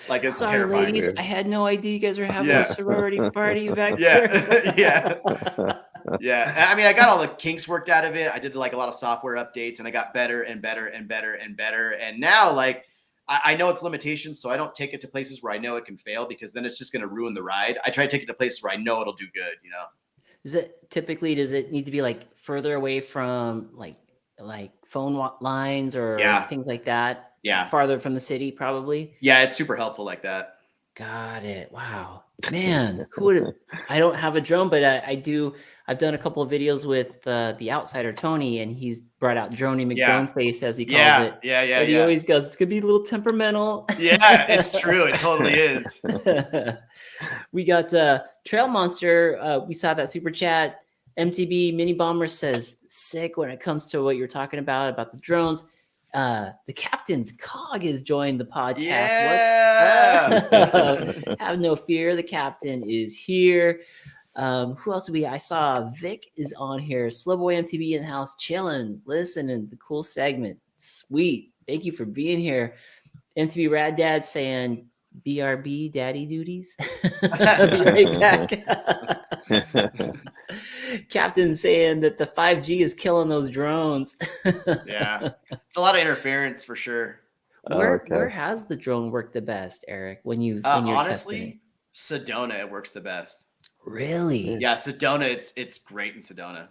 Like, it's sorry, terrifying. ladies, I had no idea you guys were having a sorority party back there. Yeah. I mean, I got all the kinks worked out of it. I did like a lot of software updates and I got better and better and better and better. And now like I know its limitations, so I don't take it to places where I know it can fail, because then it's just going to ruin the ride. I try to take it to places where I know it'll do good, you know? Does it need to be like further away from like phone lines or things like that? Yeah. Farther from the city, probably. Yeah, it's super helpful like that. Got it. Wow, man, who would? I don't have a drone, but I do. I've done a couple of videos with the outsider Tony, and he's brought out Droney McDrone face, as he calls it. Yeah. And he always goes, "It's gonna be a little temperamental." Yeah, it's true. It totally is. We got Trail Monster. We saw that super chat. MTB Mini Bomber says, "Sick when it comes to what you're talking about the drones." The captain's cog has joined the podcast. Yeah. What's up? Have no fear, the captain is here. Who else do we? I saw Vic is on here. Slowboy MTB in the house, chilling, listening. The cool segment, sweet. Thank you for being here. MTB Rad Dad saying, "BRB, daddy duties." I'll be right back. Captain saying that the 5G is killing those drones. Yeah, it's a lot of interference for sure. Where has the drone worked the best, Eric? When you're honestly, testing it? Sedona, it works the best. Really? Yeah, Sedona, it's great in Sedona.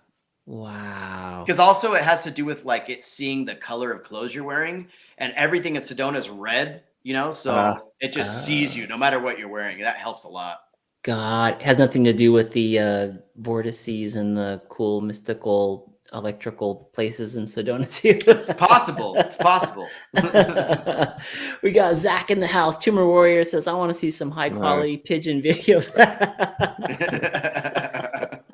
Wow. Because also it has to do with like it's seeing the color of clothes you're wearing, and everything in Sedona is red, you know, so it just sees you no matter what you're wearing. That helps a lot. God, it has nothing to do with the vortices and the cool mystical electrical places in Sedona too. It's possible. It's possible. We got Zach in the house. Tumor Warrior says, "I want to see some high quality pigeon videos."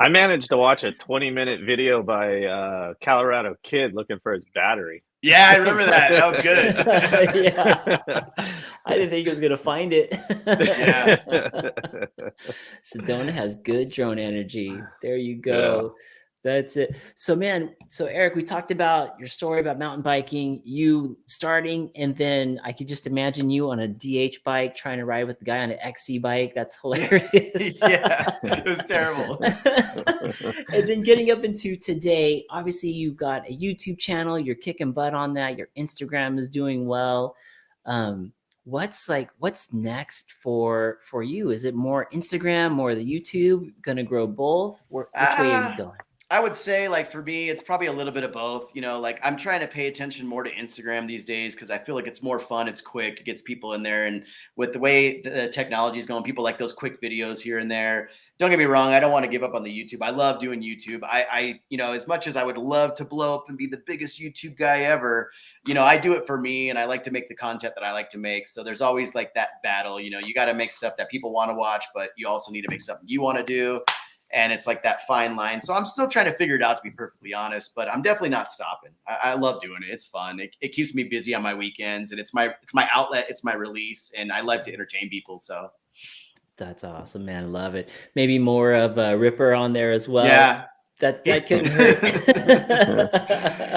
I managed to watch a 20-minute video by Colorado Kid looking for his battery. Yeah, I remember that. That was good. Yeah. I didn't think he was going to find it. Yeah. Sedona has good drone energy. There you go. Yeah. That's it. So, man, Eric, we talked about your story about mountain biking, you starting, and then I could just imagine you on a DH bike trying to ride with the guy on an XC bike. That's hilarious. Yeah, it was terrible. And then getting up into today, obviously you've got a YouTube channel, you're kicking butt on that. Your Instagram is doing well. What's next for you? Is it more Instagram, more the YouTube? Gonna grow both? Which way are you going? I would say, like, for me, it's probably a little bit of both. You know, like, I'm trying to pay attention more to Instagram these days because I feel like it's more fun. It's quick. It gets people in there. And with the way the technology is going, people like those quick videos here and there. Don't get me wrong. I don't want to give up on the YouTube. I love doing YouTube. I you know, as much as I would love to blow up and be the biggest YouTube guy ever, you know, I do it for me and I like to make the content that I like to make. So there's always like that battle. You know, you got to make stuff that people want to watch, but you also need to make something you want to do. And it's like that fine line. So I'm still trying to figure it out, to be perfectly honest, but I'm definitely not stopping. I love doing it. It's fun. It keeps me busy on my weekends, and it's my outlet. It's my release, and I like to entertain people. So that's awesome, man. I love it. Maybe more of a Ripper on there as well. Yeah. That couldn't hurt.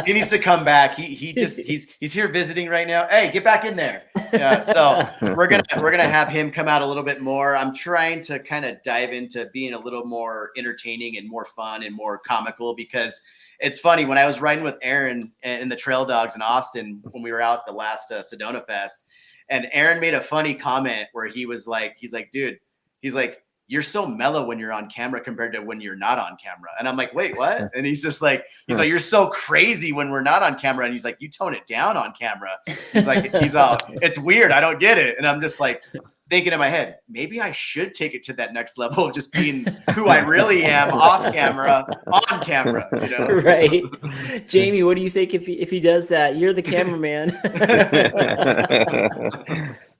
He needs to come back. He's here visiting right now. Hey, get back in there. So we're gonna have him come out a little bit more. I'm trying to kind of dive into being a little more entertaining and more fun and more comical, because it's funny, when I was riding with Aaron and the Trail Dogs in Austin when we were out the last Sedona Fest, and Aaron made a funny comment where he's like, dude, he's like, "You're so mellow when you're on camera compared to when you're not on camera." And I'm like, "Wait, what?" And he's like, "You're so crazy when we're not on camera." And he's like, "You tone it down on camera." He's all, "It's weird. I don't get it." And I'm just like thinking in my head, maybe I should take it to that next level of just being who I really am off camera, on camera, you know? Right. Jamie, what do you think if he does that? You're the cameraman.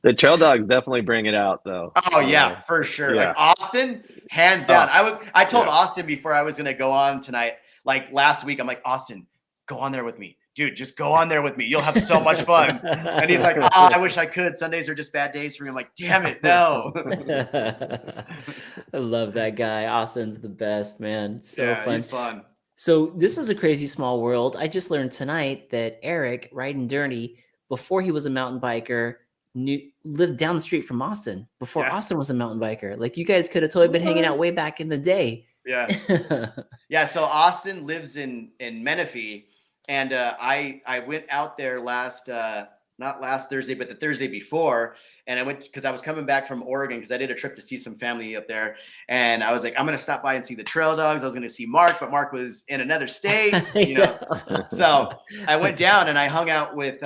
The Trail Dogs definitely bring it out, though. Oh yeah, for sure. Yeah. Like Austin, hands down. I told Austin before I was gonna go on tonight, like last week, I'm like, "Austin, go on there with me. Dude, just go on there with me. You'll have so much fun." And he's like, "Oh, I wish I could. Sundays are just bad days for me." I'm like, "Damn it, no." I love that guy. Austin's the best, man. So fun. He's fun. So this is a crazy small world. I just learned tonight that Eric, Ryden Dirty, before he was a mountain biker, lived down the street from Austin before Austin was a mountain biker. Like, you guys could have totally been hanging out way back in the day. Yeah. Yeah. So Austin lives in Menifee, and I went out there last not last Thursday, but the Thursday before. And I went because I was coming back from Oregon because I did a trip to see some family up there. And I was like, I'm going to stop by and see the trail dogs. I was going to see Mark, but Mark was in another state, you know. So I went down and I hung out with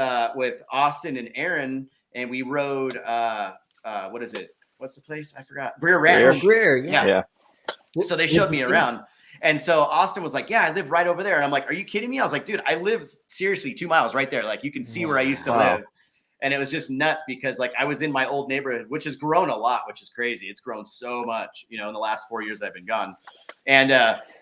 Austin and Aaron, and we rode, what is it? What's the place? I forgot. Greer Ranch. Greer, yeah. So they showed me around. And so Austin was like, yeah, I live right over there. And I'm like, are you kidding me? I was like, dude, I live seriously 2 miles right there. Like you can see where I used to live. And it was just nuts because like I was in my old neighborhood, which has grown a lot, which is crazy. It's grown so much, you know, in the last 4 years I've been gone. And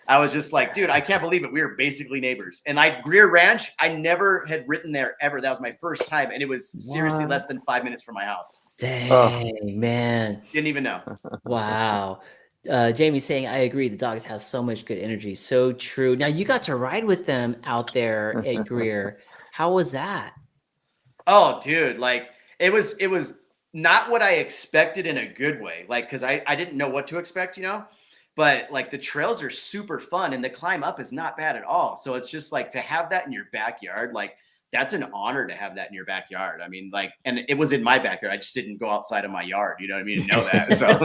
I was just like, dude, I can't believe it. We were basically neighbors. And Greer Ranch, I never had ridden there ever. That was my first time. And it was seriously less than 5 minutes from my house. Dang, man. Didn't even know. Wow. Jamie's saying, I agree. The dogs have so much good energy. So true. Now you got to ride with them out there at Greer. How was that? Oh, dude, like it was not what I expected in a good way. Like, cause I didn't know what to expect, you know, but like the trails are super fun and the climb up is not bad at all. So it's just like to have that in your backyard, like that's an honor to have that in your backyard. I mean, like, and it was in my backyard. I just didn't go outside of my yard. You know what I mean? To know that. So,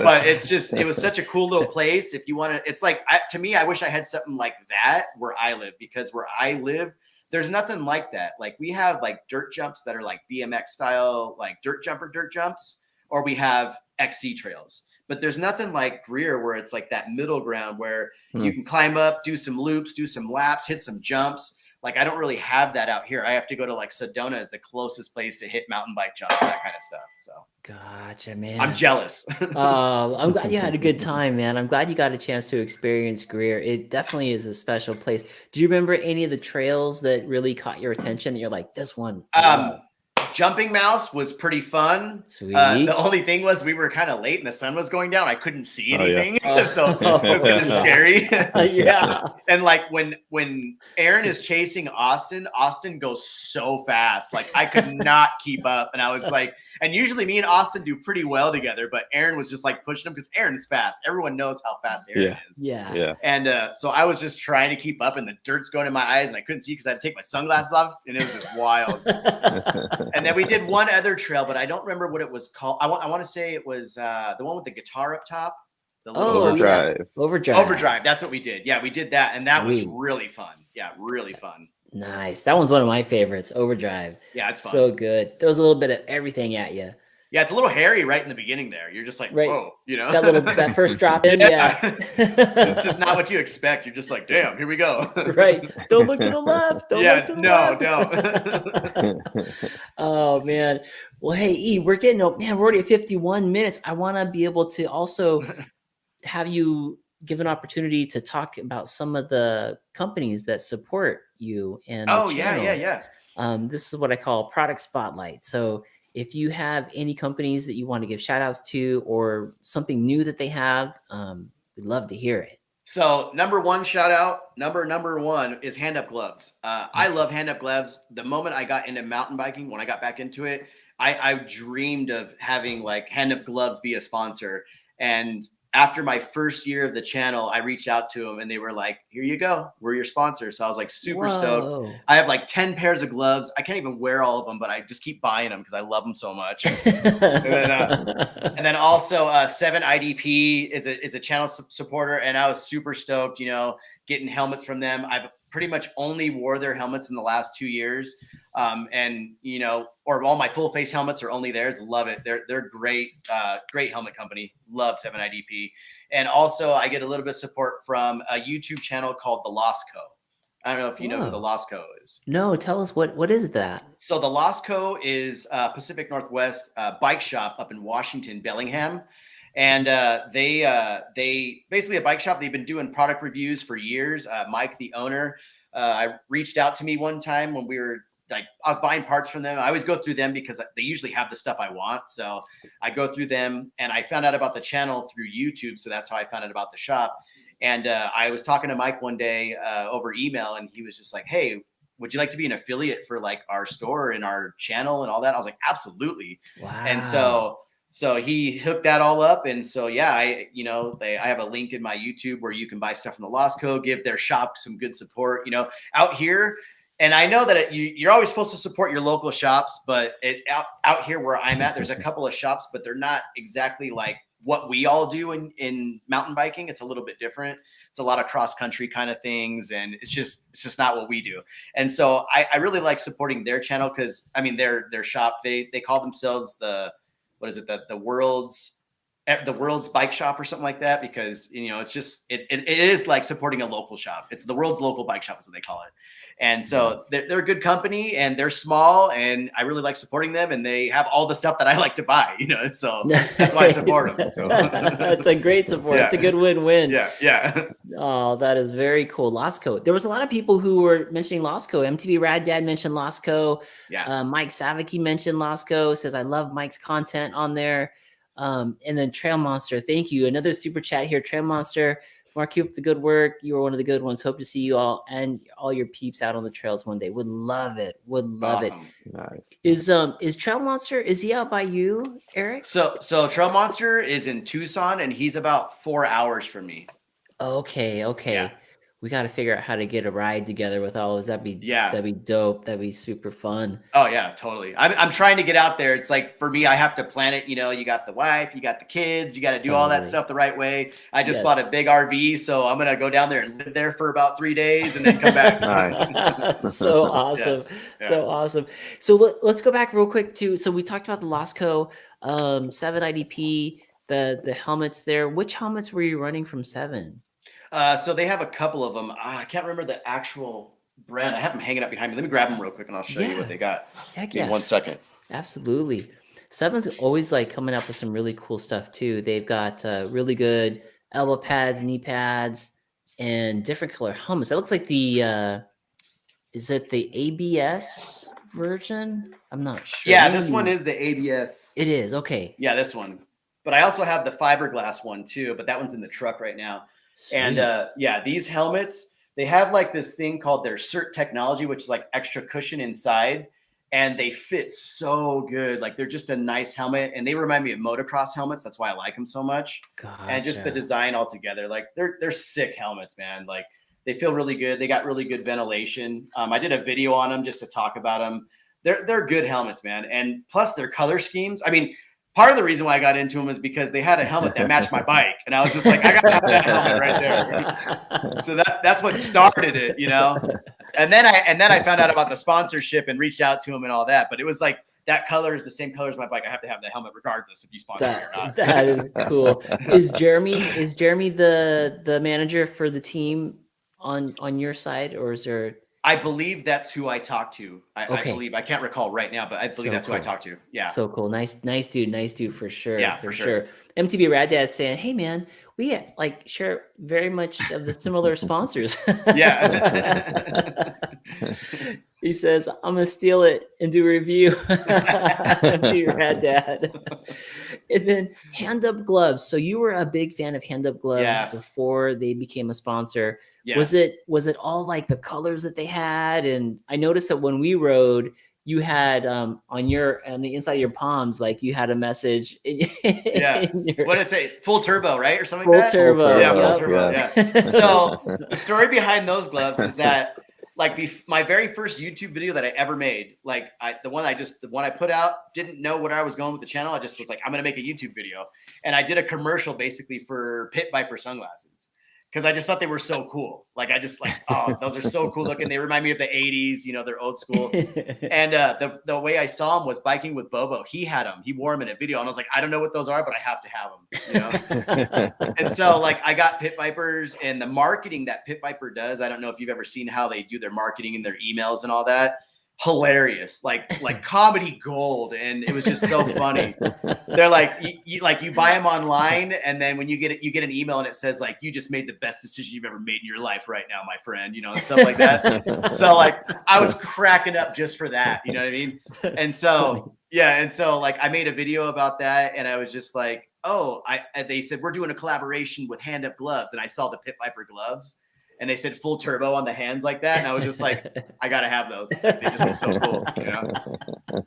but it was such a cool little place. If you want to, it's like, to me, I wish I had something like that where I live, because where I live, there's nothing like that. Like we have like dirt jumps that are like BMX style, like dirt jumps, or we have XC trails. But there's nothing like Greer where it's like that middle ground where you can climb up, do some loops, do some laps, hit some jumps. Like I don't really have that out here. I have to go to like Sedona as the closest place to hit mountain bike jumps, that kind of stuff. So gotcha, man. I'm jealous. I'm glad you had a good time, man. I'm glad you got a chance to experience Greer. It definitely is a special place. Do you remember any of the trails that really caught your attention that you're like, this one? Jumping Mouse was pretty fun. Sweet. The only thing was we were kind of late and the sun was going down. I couldn't see anything. So it was kind of scary. Yeah. And like when Aaron is chasing Austin goes so fast. Like I could not keep up. And I was like, and usually me and Austin do pretty well together, but Aaron was just like pushing him because Aaron's fast. Everyone knows how fast Aaron is. Yeah. And so I was just trying to keep up and the dirt's going in my eyes and I couldn't see because I had to take my sunglasses off and it was just wild. And then we did one other trail, but I don't remember what it was called. I want to say it was the one with the guitar up top. Overdrive. Yeah. Overdrive. That's what we did. Yeah, we did that. And that was really fun. Yeah, really fun. Nice. That one's one of my favorites, Overdrive. Yeah, it's fun. So good. There was a little bit of everything at you. Yeah, it's a little hairy right in the beginning there. You're just like, whoa, you know? That first drop in, yeah. It's just not what you expect. You're just like, damn, here we go. Right. Don't look to the left. Don't look to the left. Don't. Oh, man. Well, hey, E, we're already at 51 minutes. I want to be able to also have you give an opportunity to talk about some of the companies that support you and the channel. Yeah. This is what I call product spotlight. So if you have any companies that you want to give shout outs to or something new that they have, we'd love to hear it. So number one shout out, number one is Hand Up Gloves. I love Hand Up Gloves. The moment I got into mountain biking, when I got back into it, I dreamed of having like Hand Up Gloves be a sponsor. And after my first year of the channel, I reached out to them and they were like, here you go. We're your sponsor. So I was like super stoked. I have like 10 pairs of gloves. I can't even wear all of them, but I just keep buying them because I love them so much. and then also 7IDP is a channel supporter. And I was super stoked, you know, getting helmets from them. I've pretty much only wore their helmets in the last 2 years. And, you know, or all my full face helmets are only theirs. Love it. They're great, great helmet company. Love 7IDP. And also I get a little bit of support from a YouTube channel called The Lost Co. I don't know if you know who The Lost Co is. No, tell us what is that? So The Lost Co is Pacific Northwest bike shop up in Washington, Bellingham. And they basically a bike shop. They've been doing product reviews for years. Mike, the owner, I reached out to me one time when we were like, I was buying parts from them. I always go through them because they usually have the stuff I want. So I go through them and I found out about the channel through YouTube. So that's how I found out about the shop. And I was talking to Mike one day over email and he was just like, hey, would you like to be an affiliate for like our store and our channel and all that? I was like, absolutely. Wow. And so he hooked that all up. And so, yeah, I have a link in my YouTube where you can buy stuff from the Lost Co, give their shop some good support. You know, out here, And I know that you're always supposed to support your local shops, but out here where I'm at, there's a couple of shops, but they're not exactly like what we all do in mountain biking. It's a little bit different. It's a lot of cross country kind of things, and it's just not what we do. And so I really like supporting their channel because I mean their shop, they call themselves the world's bike shop or something like that, because it's just it is like supporting a local shop. It's the world's local bike shop is what they call it. And so they're a good company, and they're small, and I really like supporting them, and they have all the stuff that I like to buy, and so that's why I support them. So. That's a great support. It's a good win-win. Yeah. Oh, that is very cool. Losco. There was a lot of people who were mentioning Losco. MTB Rad Dad mentioned Losco. Yeah. Mike Savicki mentioned Losco. Says I love Mike's content on there. And then Trail Monster, thank you. Another super chat here. Trail Monster, Mark, keep up the good work. You are one of the good ones. Hope to see you all and all your peeps out on the trails one day. Would love it. Would love it. Nice. Is Trail Monster, is he out by you, Eric? So Trail Monster is in Tucson, and he's about 4 hours from me. Okay. Yeah. We got to figure out how to get a ride together with all of us. That'd be dope. That'd be super fun. Oh yeah, totally. I'm trying to get out there. It's like, for me, I have to plan it. You got the wife, you got the kids, you got to do all that stuff the right way. I just bought a big RV, so I'm going to go down there and live there for about 3 days and then come back. So awesome. Yeah. So awesome. So let's go back real quick so we talked about the Losco 7 IDP, the helmets there. Which helmets were you running from 7? So they have a couple of them. I can't remember the actual brand. I have them hanging up behind me. Let me grab them real quick and I'll show you what they got. Heck yeah. In 1 second. Absolutely. 7's always like coming up with some really cool stuff too. They've got really good elbow pads, knee pads, and different color helmets. That looks like is it the ABS version? I'm not sure. Yeah, this one is the ABS. It is. Okay. Yeah, this one. But I also have the fiberglass one too, but that one's in the truck right now. Sweet. And these helmets, they have like this thing called their CERT technology, which is like extra cushion inside, and they fit so good. Like they're just a nice helmet, and they remind me of motocross helmets. That's why I like them so much. Gotcha. And just the design altogether, like they're sick helmets, man. Like they feel really good. They got really good ventilation. I did a video on them just to talk about them. They're good helmets, man. And plus their color schemes. I mean, part of the reason why I got into them is because they had a helmet that matched my bike. And I was just like, I got to have that helmet right there. So that's what started it, And then I found out about the sponsorship and reached out to him and all that. But it was like, that color is the same color as my bike. I have to have the helmet regardless if you sponsor me or not. That is cool. Is Jeremy the manager for the team on your side, or is there? I believe that's who I talked to. I believe, I can't recall right now, but I believe that's who I talked to. Yeah. So cool. Nice dude for sure. Yeah, for sure. MTB Rad Dad saying, hey man, we share very much of the similar sponsors. Yeah. He says, I'm going to steal it and do a review. MTB Rad Dad. And then Hand Up Gloves. So you were a big fan of Hand Up Gloves before they became a sponsor. Yeah. Was it all like the colors that they had? And I noticed that when we rode, you had on the inside of your palms, like you had a message. What did it say? Full turbo, right? Or something like that? Full turbo. Yeah, full turbo. Yeah. So the story behind those gloves is that my very first YouTube video that I ever made, the one I put out, didn't know where I was going with the channel. I just was like, I'm going to make a YouTube video. And I did a commercial basically for Pit Viper sunglasses. Because I just thought they were so cool. Oh, those are so cool looking. They remind me of the 80s, they're old school. And the way I saw him was biking with Bobo. He had them. He wore them in a video. And I was like, I don't know what those are, but I have to have them. And so I got Pit Vipers, and the marketing that Pit Viper does, I don't know if you've ever seen how they do their marketing and their emails and all that. Hilarious, like comedy gold. And it was just so funny. They're like, you buy them online, and then when you get it, you get an email and it says you just made the best decision you've ever made in your life right now, my friend, and stuff like that. So I was cracking up just for that, you know what I mean? And so I made a video about that, and I was just like, they said we're doing a collaboration with Hand Up Gloves, and I saw the Pit Viper gloves. And they said full turbo on the hands like that. And I was just like, I got to have those. They just look so cool.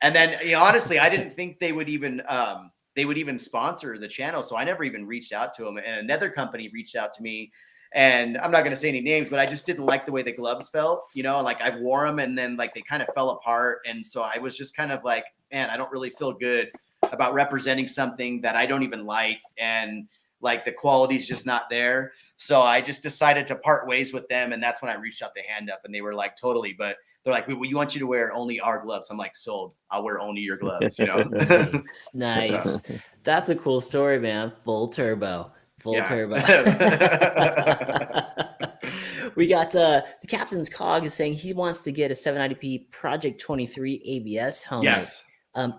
And then, honestly, I didn't think they would even sponsor the channel. So I never even reached out to them. And another company reached out to me, And I'm not going to say any names, but I just didn't like the way the gloves felt, you know, like I wore them and then like they kind of fell apart. And so I was just kind of like, man, I don't really feel good about representing something that I don't even like. And like the quality's just not there. So I just decided to part ways with them. And that's when I reached out to Hand Up and they were like, totally. But they're like, we want you to wear only our gloves. I'm like, sold. I'll wear only your gloves, you know? Nice. That's a cool story, man. Full turbo. Turbo. We got the Captain's Cog is saying he wants to get a 790p Project 23 ABS helmet. Yes.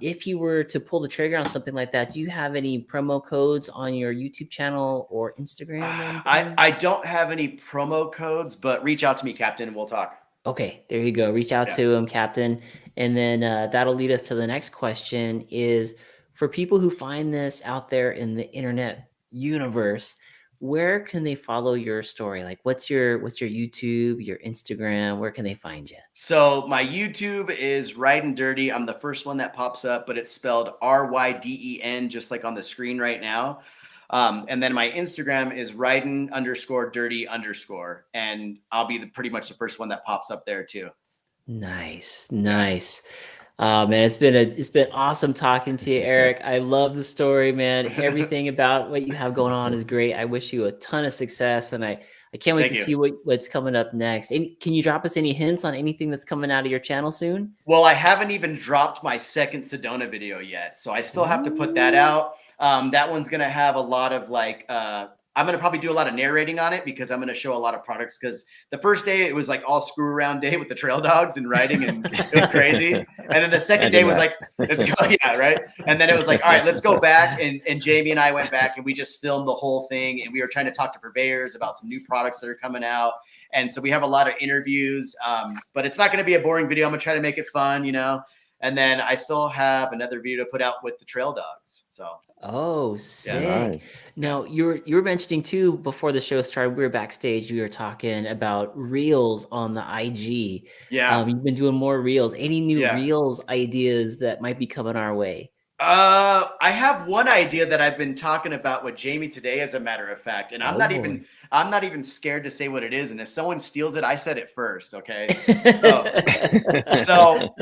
If you were to pull the trigger on something like that, do you have any promo codes on your YouTube channel or Instagram? I don't have any promo codes, but reach out to me, Captain, and we'll talk. Okay, there you go. Reach out to him, Captain. And then that'll lead us to the next question is, for people who find this out there in the internet universe, where can they follow your story? Like what's your YouTube, your Instagram? Where can they find you? So my YouTube is Ryden Dirty. I'm the first one that pops up, but it's spelled RYDEN, just like on the screen right now. And then my Instagram is Ryden_Dirty_. And I'll be pretty much the first one that pops up there too. Nice. Man, it's been awesome talking to you, Eric. I love the story, man. Everything about what you have going on is great. I wish you a ton of success, and I can't wait to see what's coming up next. Can you drop us any hints on anything that's coming out of your channel soon? Well, I haven't even dropped my second Sedona video yet, so I still have to put that out. That one's gonna have a lot of like I'm going to probably do a lot of narrating on it because I'm going to show a lot of products, because the first day it was like all screw around day with the trail dogs and riding, and it was crazy. And then the second day was like, let's go. Yeah. Right. And then it was like, all right, let's go back. And Jamie and I went back and we just filmed the whole thing. And we were trying to talk to purveyors about some new products that are coming out. And so we have a lot of interviews, but it's not going to be a boring video. I'm going to try to make it fun, you know? And then I still have another video to put out with the trail dogs. So. Oh, sick. Yeah, nice. Now you were mentioning too, before the show started, we were backstage, we were talking about reels on the IG. Yeah. You've been doing more reels. Any new reels ideas that might be coming our way? I have one idea that I've been talking about with Jamie today, as a matter of fact, and I'm not even scared to say what it is. And if someone steals it, I said it first. Okay. So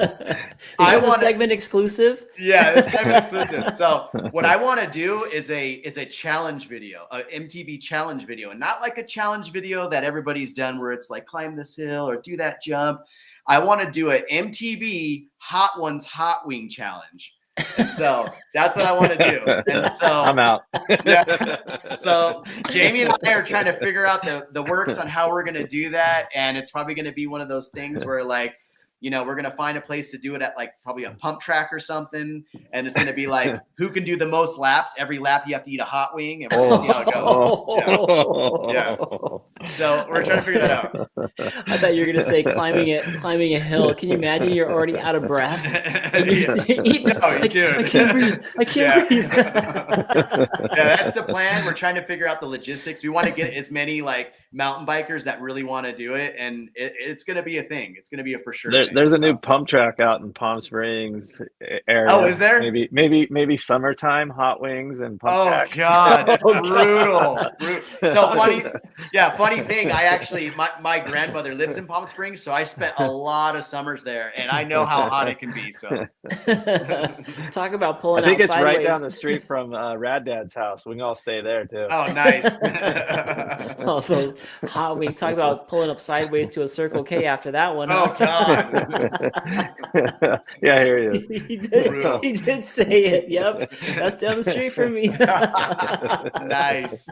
I want a segment exclusive. Yeah, it's segment exclusive. So what I want to do is a challenge video, a MTB challenge video, and not like a challenge video that everybody's done where it's like climb this hill or do that jump. I want to do an MTB Hot Ones Hot Wing challenge. And so that's what I want to do. And so I'm out. Yeah. So Jamie and I are trying to figure out the works on how we're going to do that. And it's probably going to be one of those things where, like, you know, we're going to find a place to do it at, like, probably a pump track or something. And it's going to be like, who can do the most laps? Every lap you have to eat a hot wing, and we're going to see how it goes. Yeah. So we're trying to figure that out. I thought you were going to say climbing a hill. Can you imagine? You're already out of breath. And I can't breathe. I can't breathe. Yeah, that's the plan. We're trying to figure out the logistics. We want to get as many like mountain bikers that really want to do it, and it's going to be a thing. It's going to be a for sure thing. There's a new pump track out in Palm Springs area. Oh, is there? Maybe summertime hot wings and pump track. God, brutal. So funny thing. I actually, my grandmother lives in Palm Springs, so I spent a lot of summers there, and I know how hot it can be. So talk about pulling. I think it's sideways. right down the street from Rad Dad's house. We can all stay there too. Oh, nice. All those hot wings. Talk about pulling up sideways to a Circle K after that one. Oh God. Yeah, here he is. He did say it. Yep, that's down the street from me. Nice.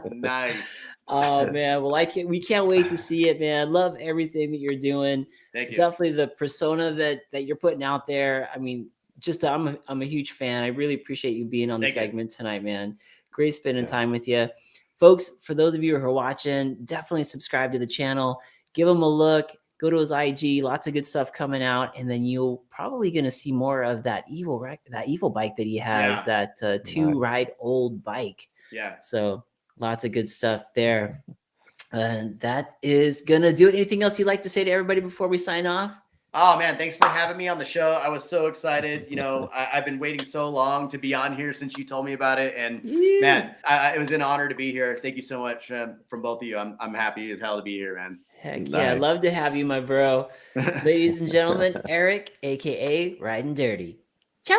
Oh man, well, we can't wait to see it, man. Love everything that you're doing. Thank you. Definitely the persona that you're putting out there. I mean, just I'm a huge fan. I really appreciate you being on the segment tonight, man. Great spending time with you. Folks, for those of you who are watching, definitely subscribe to the channel. Give him a look. Go to his IG. Lots of good stuff coming out, and then you'll probably going to see more of that evil bike that he has. That 2-ride old bike. Yeah. So lots of good stuff there. And that is going to do it. Anything else you'd like to say to everybody before we sign off? Oh man, thanks for having me on the show. I was so excited. You know, I've been waiting so long to be on here since you told me about it, and man, it was an honor to be here. Thank you so much from both of you. I'm happy as hell to be here, man. Heck yeah, I'd love to have you, my bro. Ladies and gentlemen, Eric, aka Ryden Dirty. Ciao.